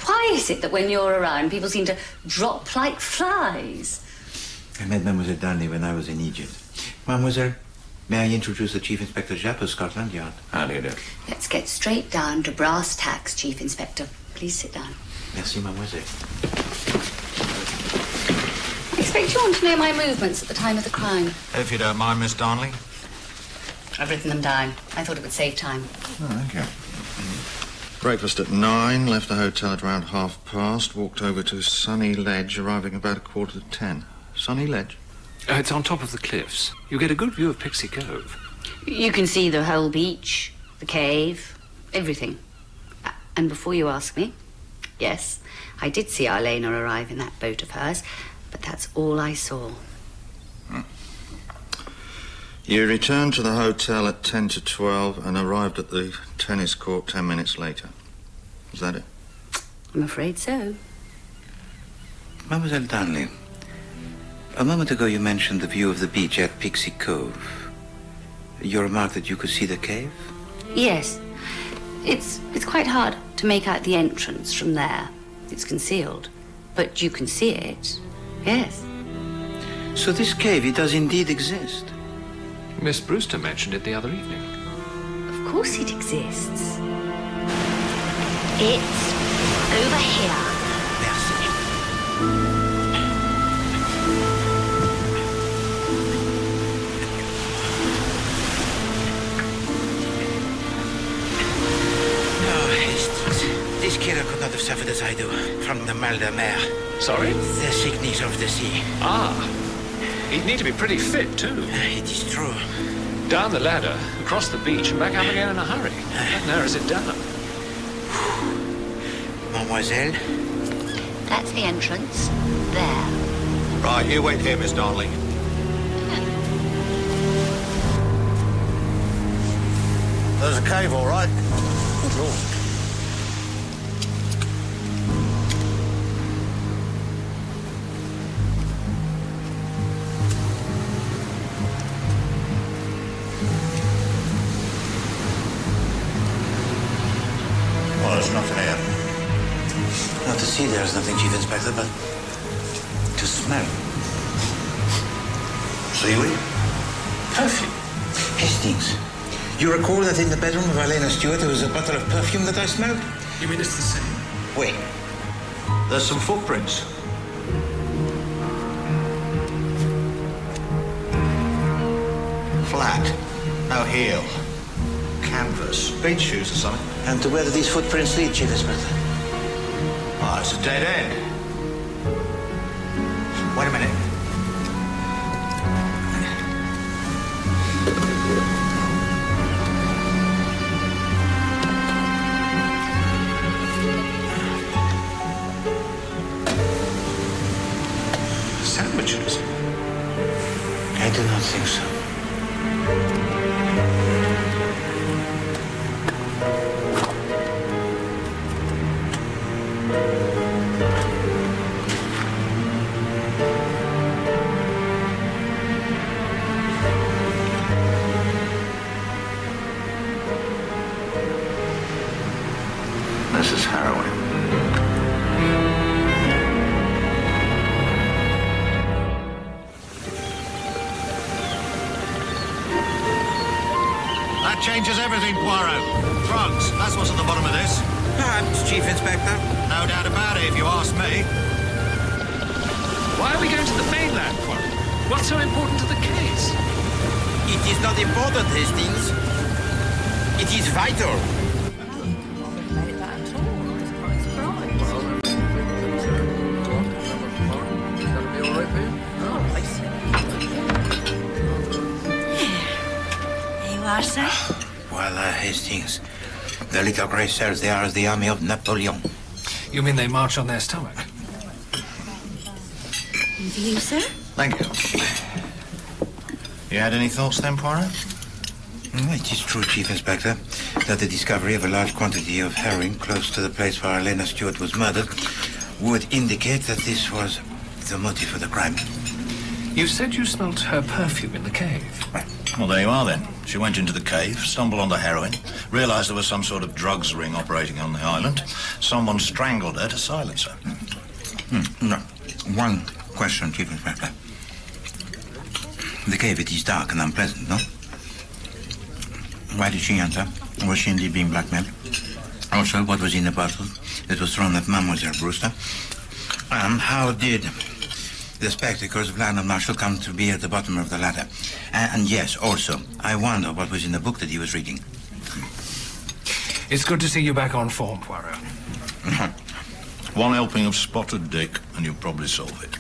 Why is it that when you're around, people seem to drop like flies? I met Mademoiselle Darnley when I was in Egypt. Mademoiselle, may I introduce the Chief Inspector Japp of Scotland Yard? How do you do? Let's get straight down to brass tacks, Chief Inspector. Please sit down. Merci, mademoiselle. I expect you want to know my movements at the time of the crime. If you don't mind, Miss Darnley. I've written them down. I thought it would save time. Oh, thank you. Breakfast at 9, left the hotel at around past, walked over to Sunny Ledge, arriving about 10:15. Sunny Ledge? It's on top of the cliffs. You get a good view of Pixie Cove. You can see the whole beach, the cave, everything. And before you ask me, yes, I did see Arlina arrive in that boat of hers, but that's all I saw. You returned to the hotel at 10 to 12 and arrived at the tennis court 10 minutes later. Is that it? I'm afraid so. Mademoiselle Darnley, a moment ago you mentioned the view of the beach at Pixie Cove. You remarked that you could see the cave? Yes. It's quite hard to make out the entrance from there. It's concealed. But you can see it. Yes. So this cave, it does indeed exist? Miss Brewster mentioned it the other evening. Of course it exists. It's over here. Merci. Oh, Hastings. This killer could not have suffered as I do from the mal de mer. Sorry? The sickness of the sea. Ah. He'd need to be pretty fit, too. It is true. Down the ladder, across the beach, and back up again in a hurry. That narrows it down. Mademoiselle? That's the entrance. There. Right, you wait here, Miss Darnley. There's a cave, all right. Good Lord. Well, there's nothing here. Not to see there's nothing, Chief Inspector, but to smell. Seaweed? Perfume. Hastings, you recall that in the bedroom of Arlina Stewart there was a bottle of perfume that I smelled? You mean it's the same? Wait. There's some footprints. Flat. No heel. Canvas. Beach shoes or something. And to where do these footprints lead, Chief Inspector? Oh, it's a dead end. Wait a minute. Sandwiches? I do not think so. This is heroin. That changes everything, Poirot. Drugs, that's what's at the bottom of this. Perhaps, Chief Inspector. No doubt about it, if you ask me. Why are we going to the mainland, Poirot? What's so important to the case? It is not important, Hastings. It is vital. Sir? Well, Hastings, the little grey cells, they are as the army of Napoleon. You mean they march on their stomach? And for you, sir? Thank you. You had any thoughts then, Poirot? It is true, Chief Inspector, that the discovery of a large quantity of heroin close to the place where Arlina Stewart was murdered would indicate that this was the motive for the crime. You said you smelt her perfume in the cave. Right. Well, there you are then. She went into the cave, stumbled onto heroin, realised there was some sort of drugs ring operating on the island. Someone strangled her to silence her. No. One question, Chief Inspector. The cave, it is dark and unpleasant, no? Why did she enter? Was she indeed being blackmailed? Also, what was in the bottle that was thrown at Mademoiselle Brewster? And how did the spectacles of Lionel Marshall come to be at the bottom of the ladder? And yes, also, I wonder what was in the book that he was reading. It's good to see you back on form, Poirot. One helping of spotted dick, and you'll probably solve it.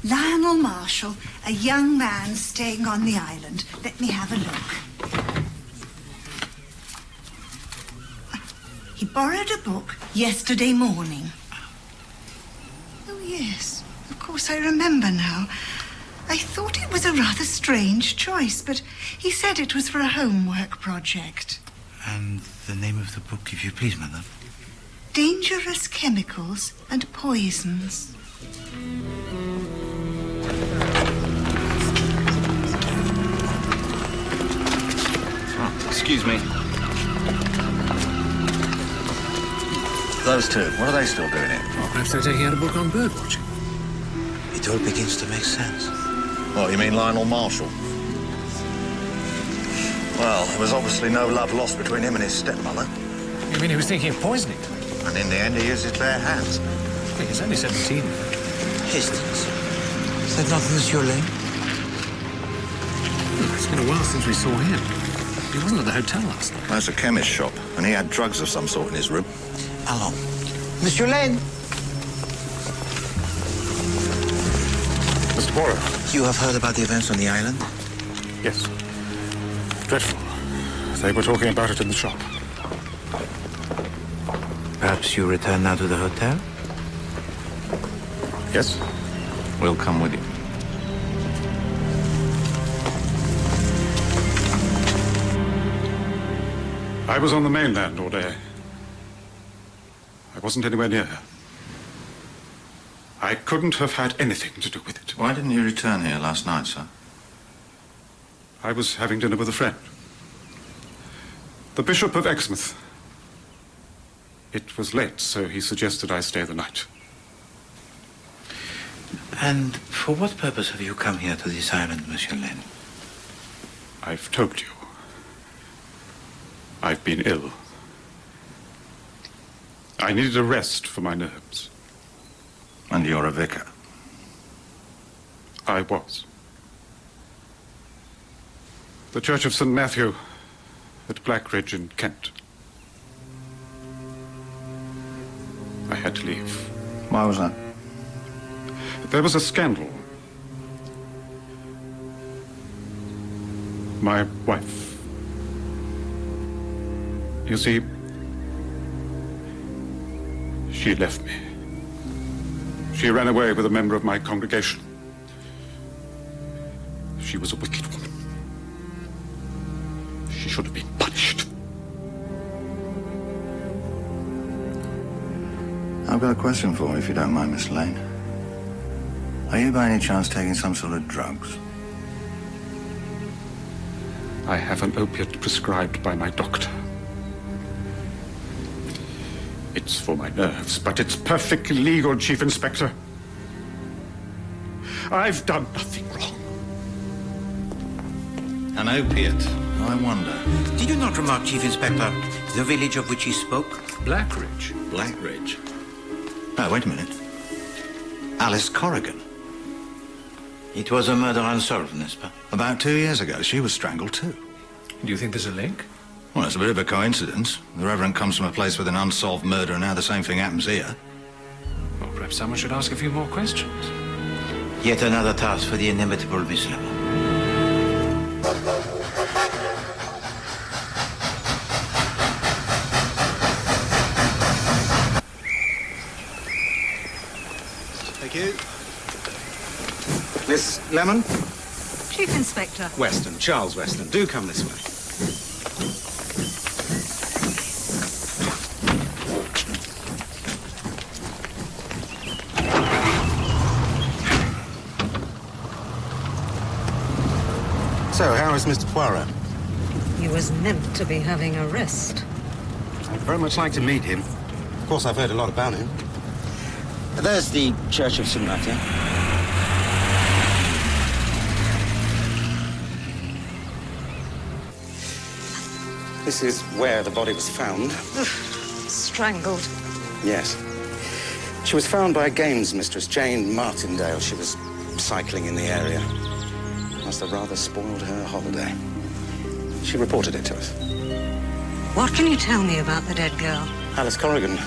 Lionel Marshall, a young man staying on the island. Let me have a look. He borrowed a book yesterday morning. Oh, yes. Of course, I remember now. I thought it was a rather strange choice, but he said it was for a homework project. And the name of the book, if you please, Mother? Dangerous Chemicals and Poisons. Oh, excuse me. Those two, what are they still doing here? Well, perhaps they're taking out a book on bird watching. It all begins to make sense. What, you mean Lionel Marshall? Well, there was obviously no love lost between him and his stepmother. You mean he was thinking of poisoning? And in the end, he used his bare hands. He's only 17. Hastings. Is that not Monsieur Lane? It's been a while since we saw him. He wasn't at the hotel last night. That's a chemist shop, and he had drugs of some sort in his room. Allons. Monsieur Lane. Mr. Poirot. You have heard about the events on the island? Yes. Dreadful. They were talking about it in the shop. Perhaps you return now to the hotel? Yes. We'll come with you. I was on the mainland all day. I wasn't anywhere near her. I couldn't have had anything to do with it. Why didn't you return here last night, sir? I was having dinner with a friend. The Bishop of Exmouth. It was late, so he suggested I stay the night. And for what purpose have you come here to this island, Monsieur Lane? I've told you. I've been ill. I needed a rest for my nerves. And you're a vicar? I was. The Church of St. Matthew at Blackridge in Kent. I had to leave. Why was that? There was a scandal. My wife. You see, she left me. She ran away with a member of my congregation. She was a wicked woman. She should have been punished. I've got a question for you, if you don't mind, Miss Lane. Are you by any chance taking some sort of drugs? I have an opiate prescribed by my doctor. It's for my nerves, but it's perfectly legal, Chief Inspector. I've done nothing wrong. An opiate? I wonder. Did you not remark, Chief Inspector, the village of which he spoke? Blackridge. Blackridge? No, wait a minute. Alice Corrigan. It was a murder unsolved, n'est-ce pas? About 2 years ago, she was strangled too. Do you think there's a link? Well, it's a bit of a coincidence. The Reverend comes from a place with an unsolved murder, and now the same thing happens here. Well, perhaps someone should ask a few more questions. Yet another task for the inimitable Mις Λέμον. Thank you. Miss Lemon? Chief Inspector. Weston, Charles Weston. Do come this way. So, how is Mr. Poirot? He was meant to be having a rest. I'd very much like to meet him. Of course, I've heard a lot about him. There's the Church of St. Matthew. This is where the body was found. Strangled. Yes. She was found by a games mistress, Jane Martindale. She was cycling in the area. Must have rather spoiled her holiday. She reported it to us. What can you tell me about the dead girl? Alice Corrigan.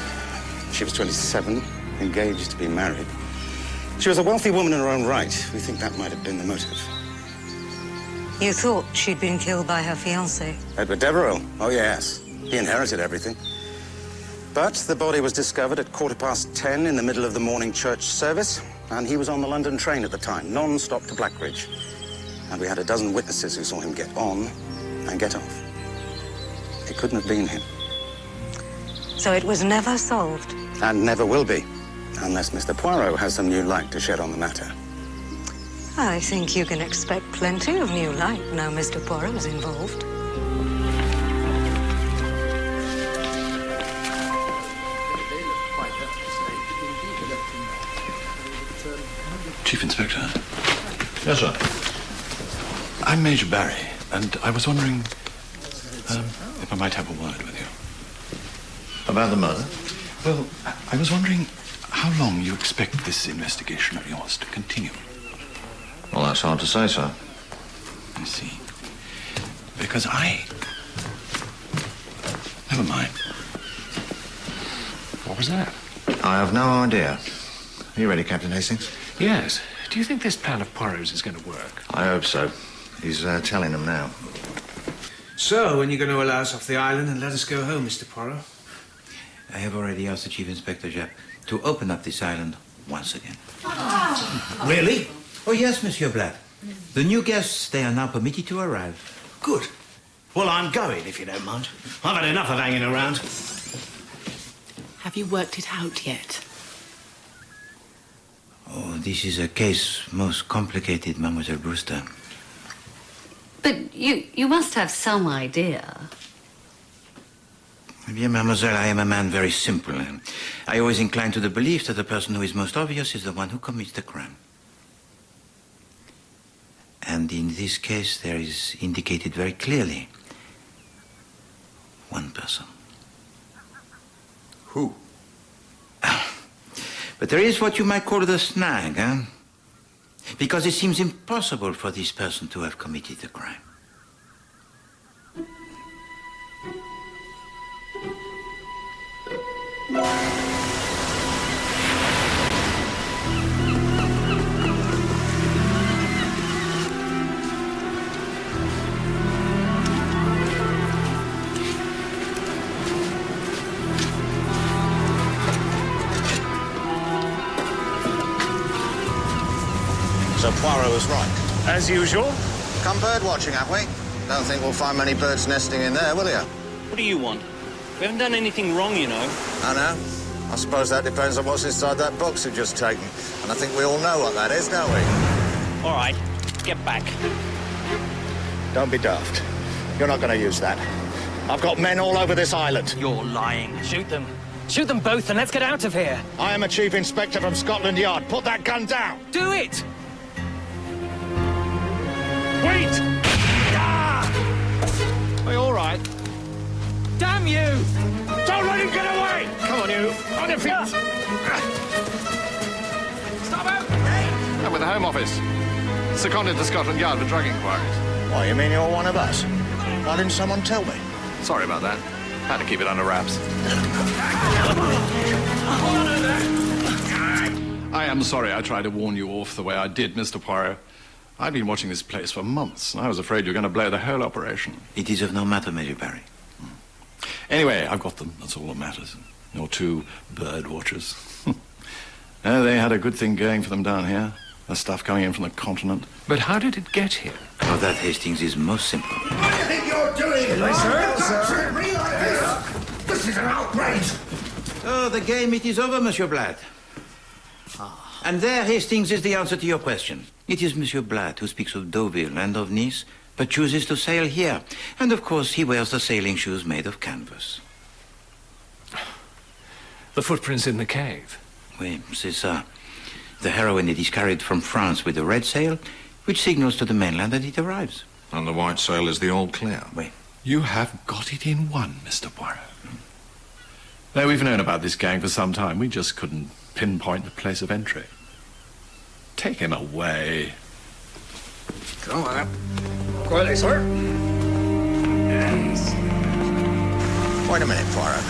She was 27, engaged to be married. She was a wealthy woman in her own right. We think that might have been the motive. You thought she'd been killed by her fiancé? Edward Devereux. Oh, yes. He inherited everything. But the body was discovered at 10:15 in the middle of the morning church service, and he was on the London train at the time, non-stop to Blackridge. And we had a dozen witnesses who saw him get on and get off. It couldn't have been him. So it was never solved? And never will be, unless Mr. Poirot has some new light to shed on the matter. I think you can expect plenty of new light now Mr. Poirot is involved. Chief Inspector. Yes, sir. I'm Major Barry, and I was wondering if I might have a word with you. About the murder? Well, I was wondering how long you expect this investigation of yours to continue. Well, that's hard to say, sir. I see. Because Never mind. What was that? I have no idea. Are you ready, Captain Hastings? Yes. Do you think this plan of Poirot's is going to work? I hope so. He's telling them now. So, when are you going to allow us off the island and let us go home, Mr. Poirot? I have already asked the Chief Inspector Jap to open up this island once again. Really? Oh, yes, Monsieur Blatt. The new guests, they are now permitted to arrive. Good. Well, I'm going, if you don't mind. I've had enough of hanging around. Have you worked it out yet? Oh, this is a case most complicated, Mademoiselle Brewster. But you must have some idea. Eh bien, mademoiselle, I am a man very simple. I always incline to the belief that the person who is most obvious is the one who commits the crime. And in this case, there is indicated very clearly one person. Who? But there is what you might call the snag, huh? Because it seems impossible for this person to have committed the crime. So Poirot was right. As usual. Come bird watching, have we? Don't think we'll find many birds nesting in there, will you? What do you want? We haven't done anything wrong, you know. I know. I suppose that depends on what's inside that box you've just taken. And I think we all know what that is, don't we? All right, get back. Don't be daft. You're not going to use that. I've got men all over this island. You're lying. Shoot them. Shoot them both and let's get out of here. I am a chief inspector from Scotland Yard. Put that gun down. Do it! Wait! Ah! Are you all right? Damn you! Don't let him get away! Come on, you. On your feet. Stop him! I'm with the Home Office. Seconded to Scotland Yard for drug inquiries. Why, you mean you're one of us? Why didn't someone tell me? Sorry about that. Had to keep it under wraps. I am sorry I tried to warn you off the way I did, Mr. Poirot. I've been watching this place for months, and I was afraid you were going to blow the whole operation. It is of no matter, Major Barry. Anyway, I've got them. That's all that matters. Your two bird watchers. They had a good thing going for them down here. The stuff coming in from the continent. But how did it get here? Oh, that, Hastings, is most simple. What do you think you're doing? Sir? This is an outrage. Oh, the game, it is over, Monsieur Blatt. And there, Hastings, is the answer to your question. It is Monsieur Blatt who speaks of Deauville and of Nice, but chooses to sail here. And, of course, he wears the sailing shoes made of canvas. The footprints in the cave. Oui, c'est ça. The heroine, it is carried from France with a red sail, which signals to the mainland that it arrives. And the white sail is the all clear. Oui. You have got it in one, Mr. Poirot. Now, we've known about this gang for some time. We just couldn't pinpoint the place of entry. Take him away. Come on up. Quietly, sir. Yes. Wait a minute, Poirot.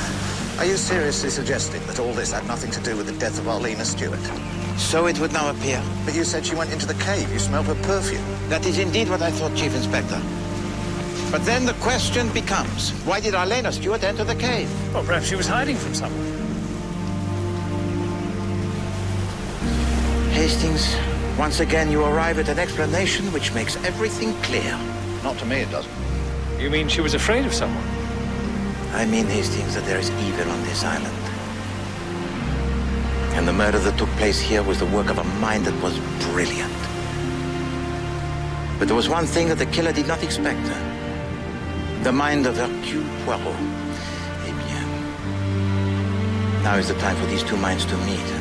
Are you seriously suggesting that all this had nothing to do with the death of Arlína Stιούαρτ? So it would now appear. But you said she went into the cave. You smelled her perfume. That is indeed what I thought, Chief Inspector. But then the question becomes, why did Arlína Stιούαρτ enter the cave? Well, perhaps she was hiding from someone. Hastings, once again you arrive at an explanation which makes everything clear. Not to me, it doesn't. You mean she was afraid of someone? I mean, Hastings, that there is evil on this island. And the murder that took place here was the work of a mind that was brilliant. But there was one thing that the killer did not expect. The mind of Hercule Poirot. Eh bien, now is the time for these two minds to meet.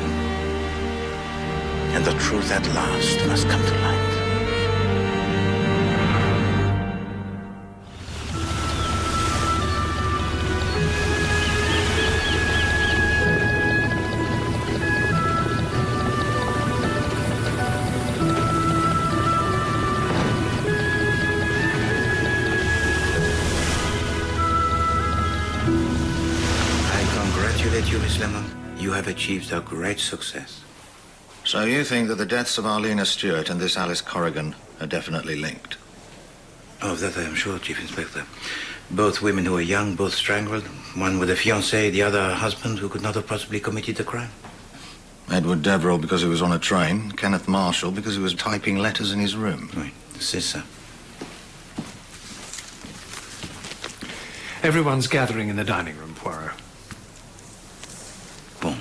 And the truth at last must come to light. congratulate you, Miss Lemmon. You have achieved a great success. So you think that the deaths of Arlína Stewart and this Alice Corrigan are definitely linked? Of that I am sure, Chief Inspector. Both women who were young, both strangled. One with a fiancé, the other a husband who could not have possibly committed the crime. Edward Deverell because he was on a train. Kenneth Marshall because he was typing letters in his room. Oui, c'est ça. Everyone's gathering in the dining room, Poirot. Bon.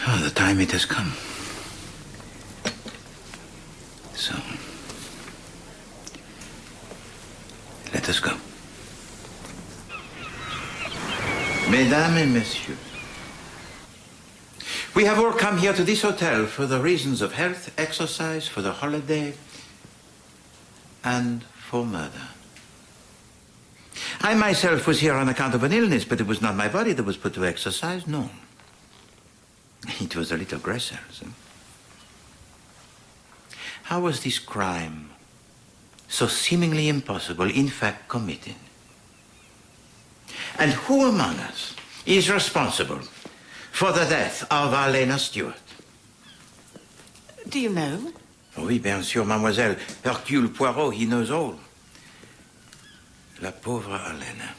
Oh, the time it has come. So, let us go. Mesdames et messieurs, we have all come here to this hotel for the reasons of health, exercise, for the holiday, and for murder. I myself was here on account of an illness, but it was not my body that was put to exercise, no. It was the little Gressels. How was this crime, so seemingly impossible, in fact committed? And who among us is responsible for the death of Arlína Stewart? Do you know? Oui, bien sûr, mademoiselle. Hercule Poirot, he knows all. La pauvre Arlína.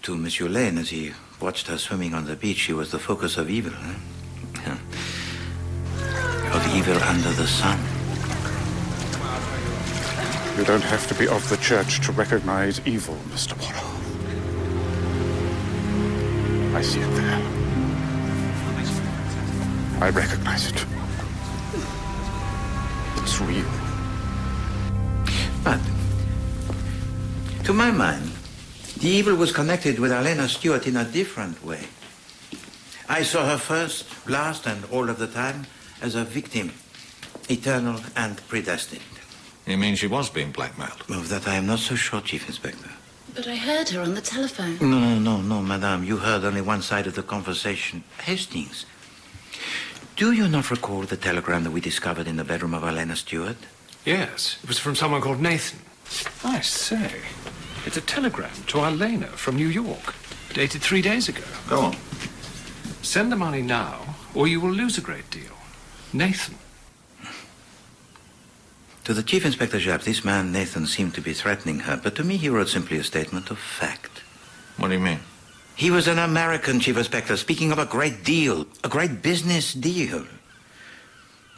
To Monsieur Lane, as he watched her swimming on the beach, she was the focus of evil. Of evil under the sun. You don't have to be of the church to recognize evil, Mr. Poirot. I see it there. I recognize it. It's real. But, to my mind, the evil was connected with Arlína Stewart in a different way. I saw her first, last, and all of the time as a victim, eternal and predestined. You mean she was being blackmailed? Of that I am not so sure, Chief Inspector. But I heard her on the telephone. No, madame. You heard only one side of the conversation. Hastings, do you not recall the telegram that we discovered in the bedroom of Arlína Stewart? Yes, it was from someone called Nathan. I say, it's a telegram to Arlína from New York, dated 3 days ago. Go on. Send the money now, or you will lose a great deal. Nathan. To the Chief Inspector Japp, this man, Nathan, seemed to be threatening her, but to me he wrote simply a statement of fact. What do you mean? He was an American Chief Inspector speaking of a great deal, a great business deal.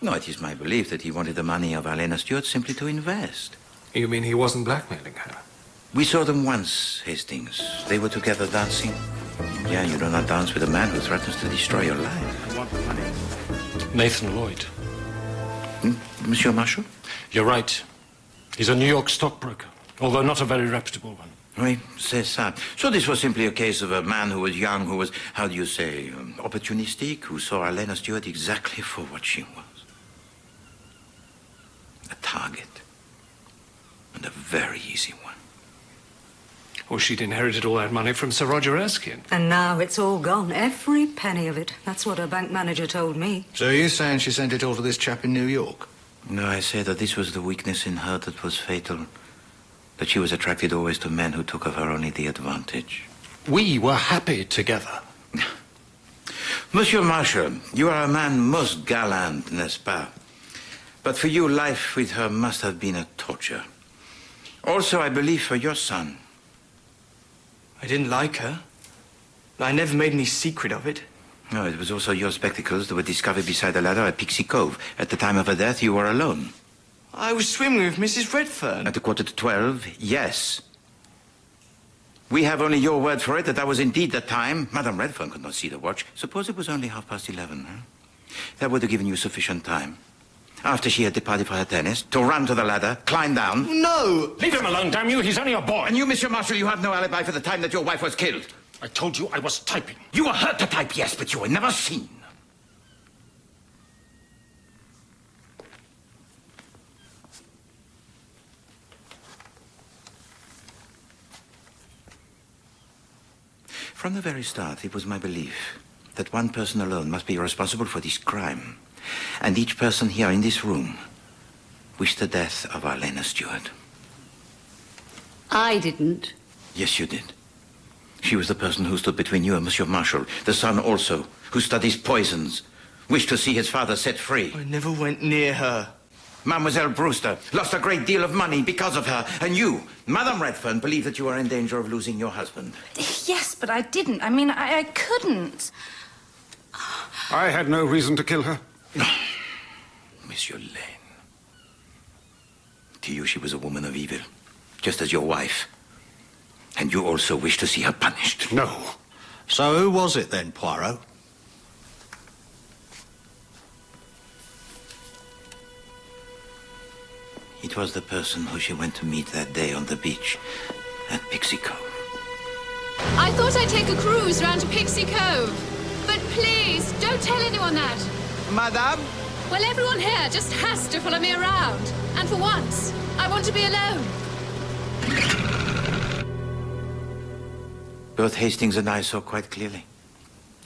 No, it is my belief that he wanted the money of Arlína Stewart simply to invest. You mean he wasn't blackmailing her? We saw them once, Hastings. They were together dancing. Yeah, you do not dance with a man who threatens to destroy your life. I want the money. Nathan Lloyd. Monsieur Marshall? You're right. He's a New York stockbroker, although not a very reputable one. Oui, c'est ça. So this was simply a case of a man who was young, who was, how do you say, opportunistic, who saw Arlína Stewart exactly for what she was. A target. And a very easy one. Well, she'd inherited all that money from Sir Roger Erskine. And now it's all gone, every penny of it. That's what her bank manager told me. So you're saying she sent it all to this chap in New York? No, I say that this was the weakness in her that was fatal. That she was attracted always to men who took of her only the advantage. We were happy together. Monsieur Marshall, you are a man most gallant, n'est-ce pas? But for you, life with her must have been a torture. Also, I believe for your son. I didn't like her. I never made any secret of it. No, it was also your spectacles that were discovered beside the ladder at Pixie Cove. At the time of her death, you were alone. I was swimming with Mrs. Redfern. At 11:45, yes. We have only your word for it that was indeed the time. Madame Redfern could not see the watch. Suppose it was only 11:30, huh? That would have given you sufficient time. After she had departed for her tennis, to run to the ladder, climb down. No! Leave him alone, damn you. He's only a boy. And you, Monsieur Marshall, you have no alibi for the time that your wife was killed. I told you I was typing. You were heard to type, yes, but you were never seen. From the very start, it was my belief that one person alone must be responsible for this crime. And each person here in this room wished the death of Arlína Stewart. I didn't. Yes, you did. She was the person who stood between you and Monsieur Marshall. The son also, who studies poisons. Wished to see his father set free. I never went near her. Mademoiselle Brewster lost a great deal of money because of her. And you, Madame Redfern, believed that you were in danger of losing your husband. Yes, but I didn't. I mean, I couldn't. I had no reason to kill her. Monsieur Lane. To you, she was a woman of evil, just as your wife. And you also wish to see her punished. No. So who was it then, Poirot? It was the person who she went to meet that day on the beach at Pixie Cove. I thought I'd take a cruise round to Pixie Cove. But please, don't tell anyone that. Madame? Well, everyone here just has to follow me around. And for once, I want to be alone. Both Hastings and I saw quite clearly.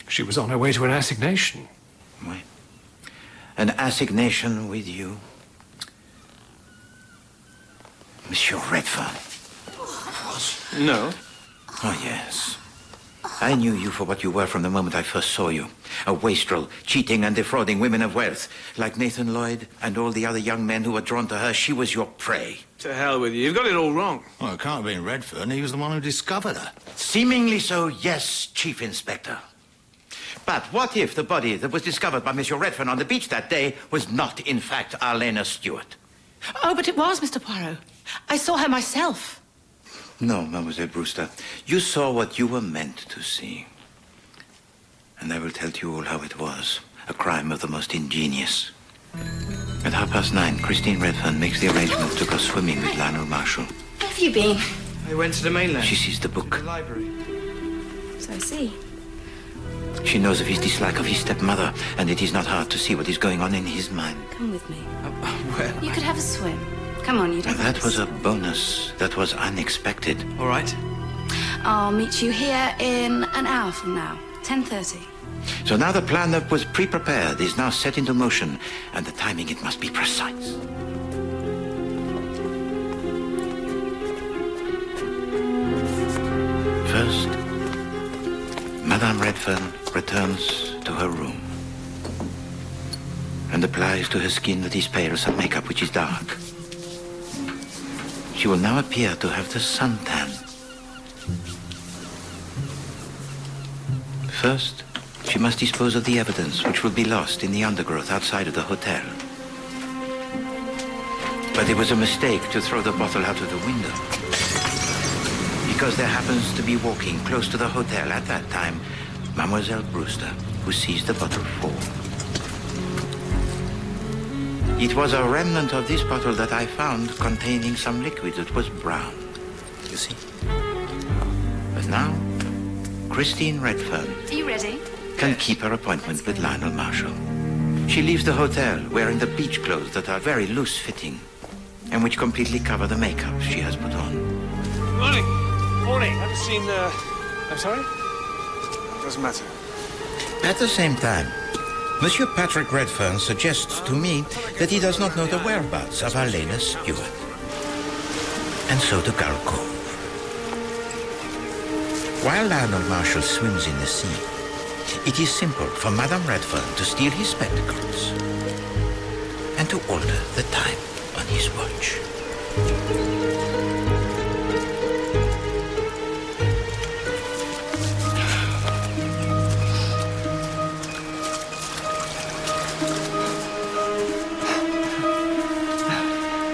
She was on her way to an assignation. Oui. An assignation with you. Monsieur Redfern. No. Oh, yes. I knew you for what you were from the moment I first saw you. A wastrel, cheating and defrauding women of wealth. Like Nathan Lloyd and all the other young men who were drawn to her, she was your prey. To hell with you. You've got it all wrong. Well, it can't have been Redfern. He was the one who discovered her. Seemingly so, yes, Chief Inspector. But what if the body that was discovered by Monsieur Redfern on the beach that day was not, in fact, Arlena Stewart? Oh, but it was, Mr. Poirot. I saw her myself. No, Mademoiselle Brewster. You saw what you were meant to see. And I will tell to you all how it was. A crime of the most ingenious. At 9:30, Christine Redfern makes the arrangements to go swimming with Lionel Marshall. Where have you been? I went to the mainland. She sees the book. The library. So I see. She knows of his dislike of his stepmother, and it is not hard to see what is going on in his mind. Come with me. Well, You could have a swim. Come on, you don't That was a bonus. That was unexpected. all right. I'll meet you here in an hour from now, 10:30. So now the plan that was pre-prepared is now set into motion, and the timing, it must be precise. First, Madame Redfern returns to her room and applies to her skin that is pale some makeup which is dark. She will now appear to have the suntan. First, she must dispose of the evidence which will be lost in the undergrowth outside of the hotel. But it was a mistake to throw the bottle out of the window, because there happens to be walking close to the hotel at that time Mademoiselle Brewster, who sees the bottle fall. It was a remnant of this bottle that I found containing some liquid that was brown, you see. But now, Christine Redfern Are you ready? can keep her appointment with Lionel Marshall. She leaves the hotel wearing the beach clothes that are very loose-fitting and which completely cover the makeup she has put on. Morning. Morning. Have you seen, I'm sorry? Doesn't matter. At the same time, Monsieur Pátrik Redfern suggests to me that he does not know the whereabouts of Arlena Stewart. And so to Gull Cove. While Lionel Marshall swims in the sea, it is simple for Madame Redfern to steal his spectacles and to alter the time on his watch.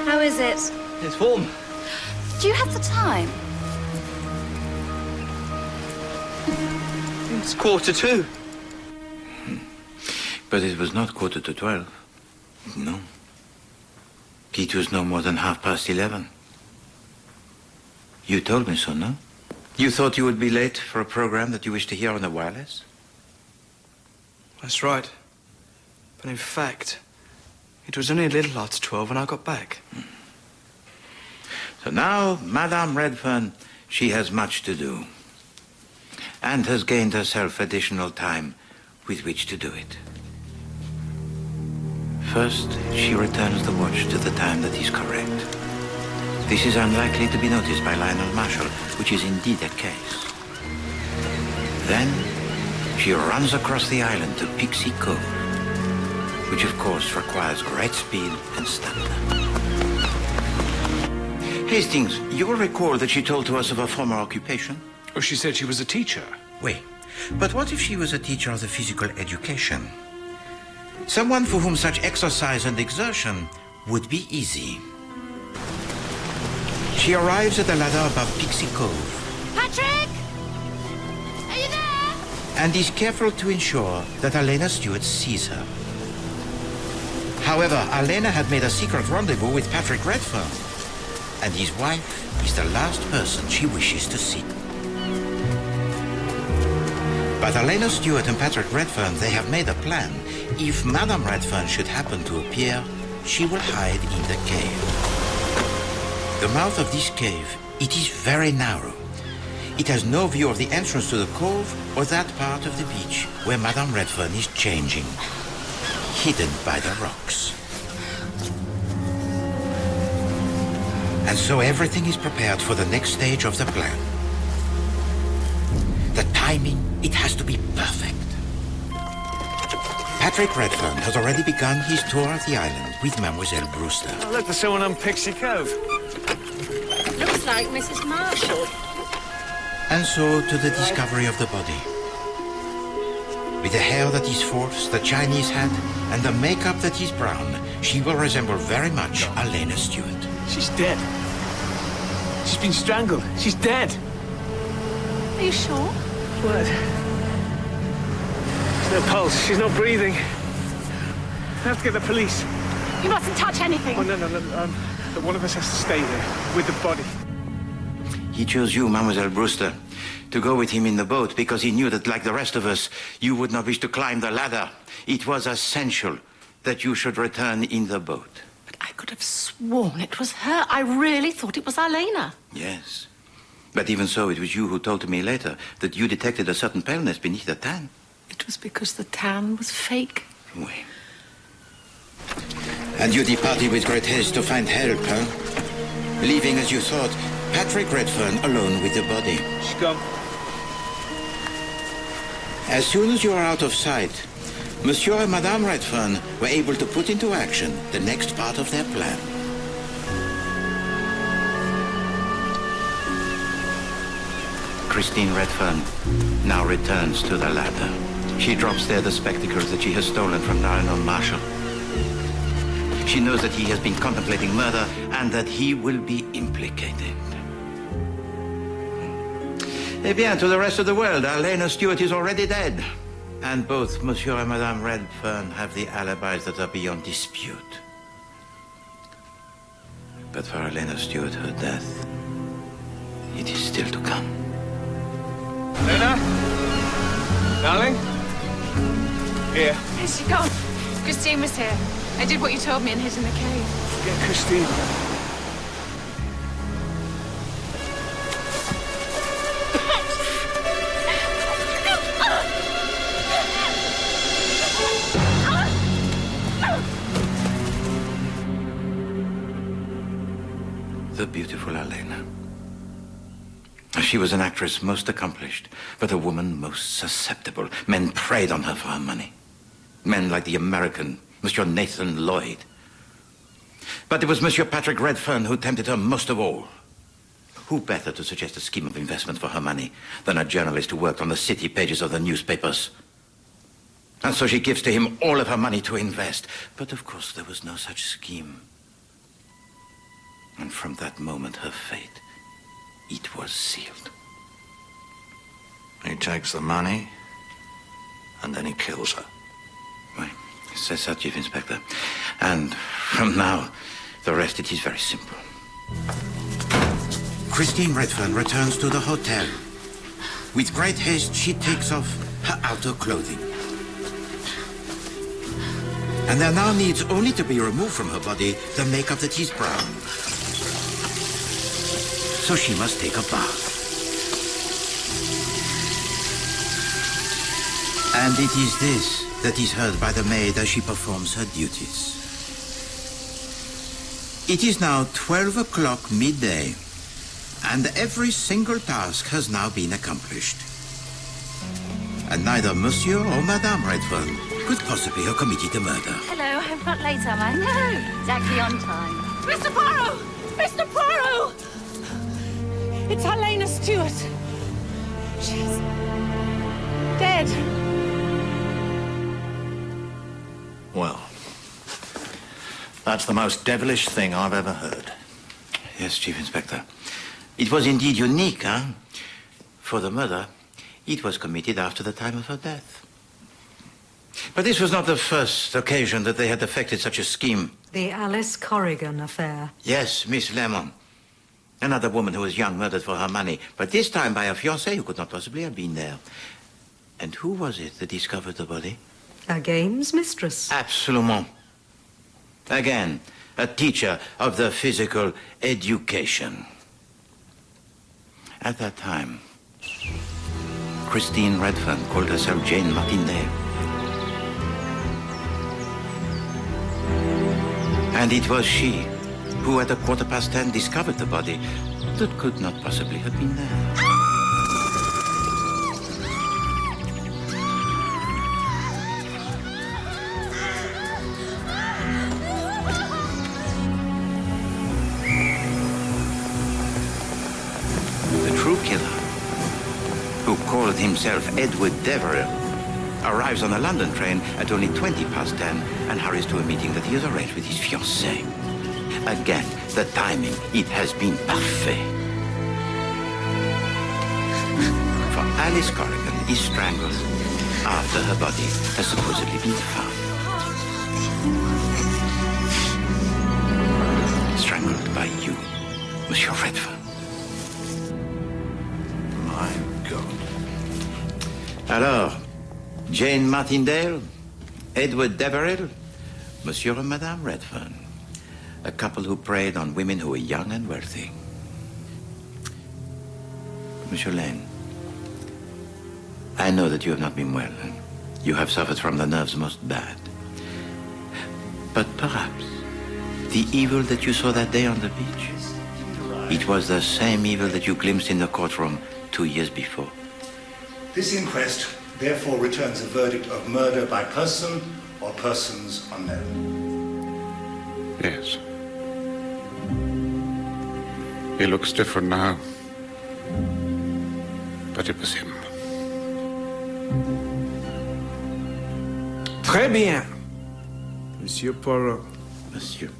How is it? It's warm. Do you have the time? It's 2:45. But it was not 11:45. No. It was no more than 11:30. You told me so, no? You thought you would be late for a program that you wished to hear on the wireless? That's right. But in fact, it was only a little after 12 when I got back. So now, Madame Redfern, she has much to do. And has gained herself additional time with which to do it. First, she returns the watch to the time that is correct. This is unlikely to be noticed by Lionel Marshall, which is indeed a case. Then she runs across the island to Pixie Cove, which of course requires great speed and stamina. Hastings, you will recall that she told to us of her former occupation? Oh, she said she was a teacher. Wait, but what if she was a teacher of the physical education? Someone for whom such exercise and exertion would be easy. She arrives at the ladder above Pixie Cove. Patrick! Are you there? And is careful to ensure that Arlina Stewart sees her. However, Arlina had made a secret rendezvous with Pátrik Rέντfern, and his wife is the last person she wishes to see. But Arlina Stewart and Pátrik Rέντfern, they have made a plan. If Madame Rέντfern should happen to appear, she will hide in the cave. The mouth of this cave, it is very narrow. It has no view of the entrance to the cove or that part of the beach where Madame Rέντfern is changing, hidden by the rocks. And so everything is prepared for the next stage of the plan. The timing, it has to be perfect. Pátrik Rέντfern has already begun his tour of the island with Mademoiselle Brewster. Oh, look, there's someone on Pixie Cove. Looks like Mrs. Marshall. And so to the discovery of the body. With the hair that is false, the Chinese hat, and the makeup that is brown, she will resemble very much Arlina Stewart. She's dead. She's been strangled. She's dead. Are you sure? What? There's no pulse. She's not breathing. I have to get the police. You mustn't touch anything. Oh, no. One of us has to stay there with the body. He chose you, Mademoiselle Brewster, to go with him in the boat because he knew that, like the rest of us, you would not wish to climb the ladder. It was essential that you should return in the boat. But I could have sworn it was her. I really thought it was Arlina. Yes. But even so, it was you who told to me later that you detected a certain paleness beneath the tan. It was because the tan was fake. Oui. And you departed with great haste to find help, huh? Leaving, as you thought, Pátrik Rέντfern alone with the body. She's gone. As soon as you are out of sight, Monsieur and Madame Rέντfern were able to put into action the next part of their plan. Christine Rέντfern now returns to the ladder. She drops there the spectacles that she has stolen from Lionel Marshall. She knows that he has been contemplating murder and that he will be implicated. Eh bien, to the rest of the world, Arlina Stewart is already dead. And both Monsieur and Madame Rέντfern have the alibis that are beyond dispute. But for Arlina Stewart, her death, it is still to come. Lena? Darling? Here. Where's she gone? Christine was here. I did what you told me and hid in the cave. Get Christine. The beautiful Arlina. She was an actress most accomplished, but a woman most susceptible. Men preyed on her for her money. Men like the American Monsieur Nathan Lloyd. But it was Monsieur Pátrik Rέντfern who tempted her most of all. Who better to suggest a scheme of investment for her money than a journalist who worked on the city pages of the newspapers? And so she gives to him all of her money to invest. But of course there was no such scheme. And from that moment her fate, it was sealed. He takes the money, and then he kills her. Right. C'est ça, Chief Inspector. And from now, the rest, it is very simple. Christine Rέντfern returns to the hotel. With great haste, she takes off her outer clothing. And there now needs only to be removed from her body the makeup that is brown. So she must take a bath. And it is this that is heard by the maid as she performs her duties. It is now 12 o'clock midday, and every single task has now been accomplished. And neither Monsieur or Madame Redfern could possibly have committed the murder. Hello, I'm not late, am I? No, exactly on time. Mr. Poirot! Mr. Poirot! It's Arlína Stewart. She's dead. Well, that's the most devilish thing I've ever heard. Yes, Chief Inspector. It was indeed unique, huh? For the murder, it was committed after the time of her death. But this was not the first occasion that they had effected such a scheme. The Alice Corrigan affair. Yes, Mις Lέμon. Another woman who was young murdered for her money, but this time by a fiancé who could not possibly have been there. And who was it that discovered the body? A games mistress. Absolument. Again, a teacher of the physical education. At that time, Christine Redfern called herself Jane Martindale. And it was she who at 10:15 discovered the body that could not possibly have been there. The true killer, who called himself Edward Deverill, arrives on a London train at only 10:20 and hurries to a meeting that he has arranged with his fiancée. Again, the timing, it has been parfait. For Alice Corrigan is strangled after her body has supposedly been found. Strangled by you, Monsieur Redfern. My God. Alors, Jane Martindale, Edward Deverill, Monsieur and Madame Redfern. A couple who preyed on women who were young and wealthy. Monsieur Lane, I know that you have not been well. You have suffered from the nerves most bad. But perhaps the evil that you saw that day on the beach, it was the same evil that you glimpsed in the courtroom 2 years before. This inquest therefore returns a verdict of murder by person or persons unknown. Yes. He looks different now. But it was him. Très bien, Monsieur Poirot. Monsieur.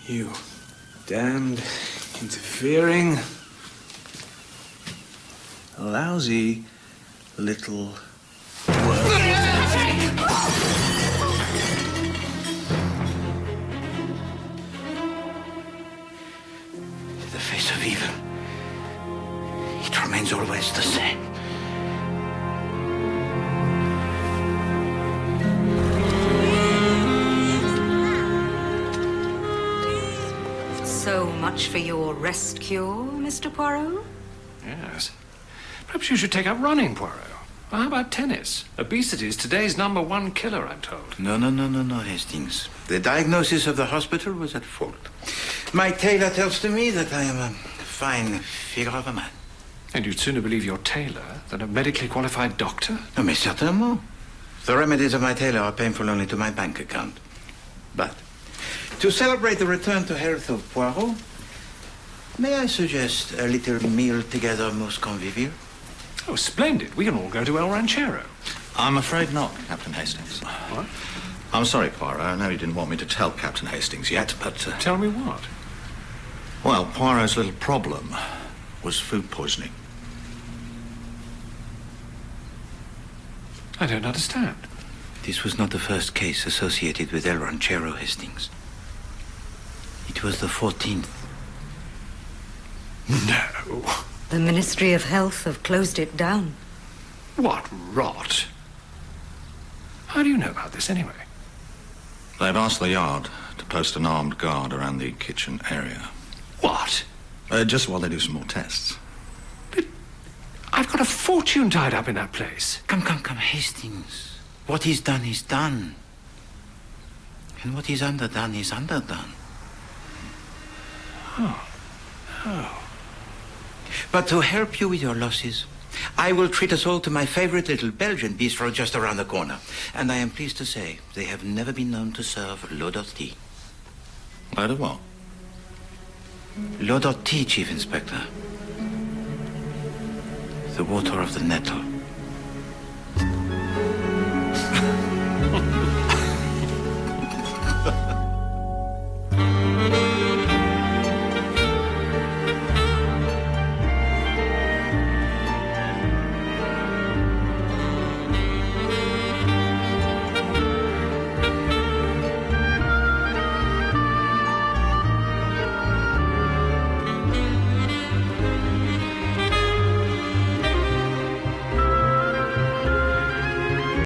You damned, interfering, lousy little The face of evil, it remains always the same. So much for your rest cure, Mr. Poirot? Yes. Perhaps you should take up running, Poirot. Or how about tennis? Obesity is today's #1 killer, I'm told. No, Hastings. The diagnosis of the hospital was at fault. My tailor tells to me that I am a fine figure of a man. And you'd sooner believe your tailor than a medically qualified doctor? No, mais certainement. The remedies of my tailor are painful only to my bank account. But to celebrate the return to health of Poirot, may I suggest a little meal together, most convivial? Oh, splendid. We can all go to El Ranchero. I'm afraid not, Captain Hastings. What? I'm sorry, Poirot. I know you didn't want me to tell Captain Hastings yet, but... Tell me what? Well, Poirot's little problem was food poisoning. I don't understand. This was not the first case associated with El Ranchero, Hastings. It was the 14th. No. The Ministry of Health have closed it down. What rot. How do you know about this anyway? They've asked the yard to post an armed guard around the kitchen area. What? Just while they do some more tests. But I've got a fortune tied up in that place. Come, Hastings. What is done is done. And what is underdone is underdone. Oh. Oh. But to help you with your losses, I will treat us all to my favorite little Belgian bistro just around the corner. And I am pleased to say they have never been known to serve l'eau d'ortie. Load of what? L'eau d'ortie, Chief Inspector. The water of the nettle.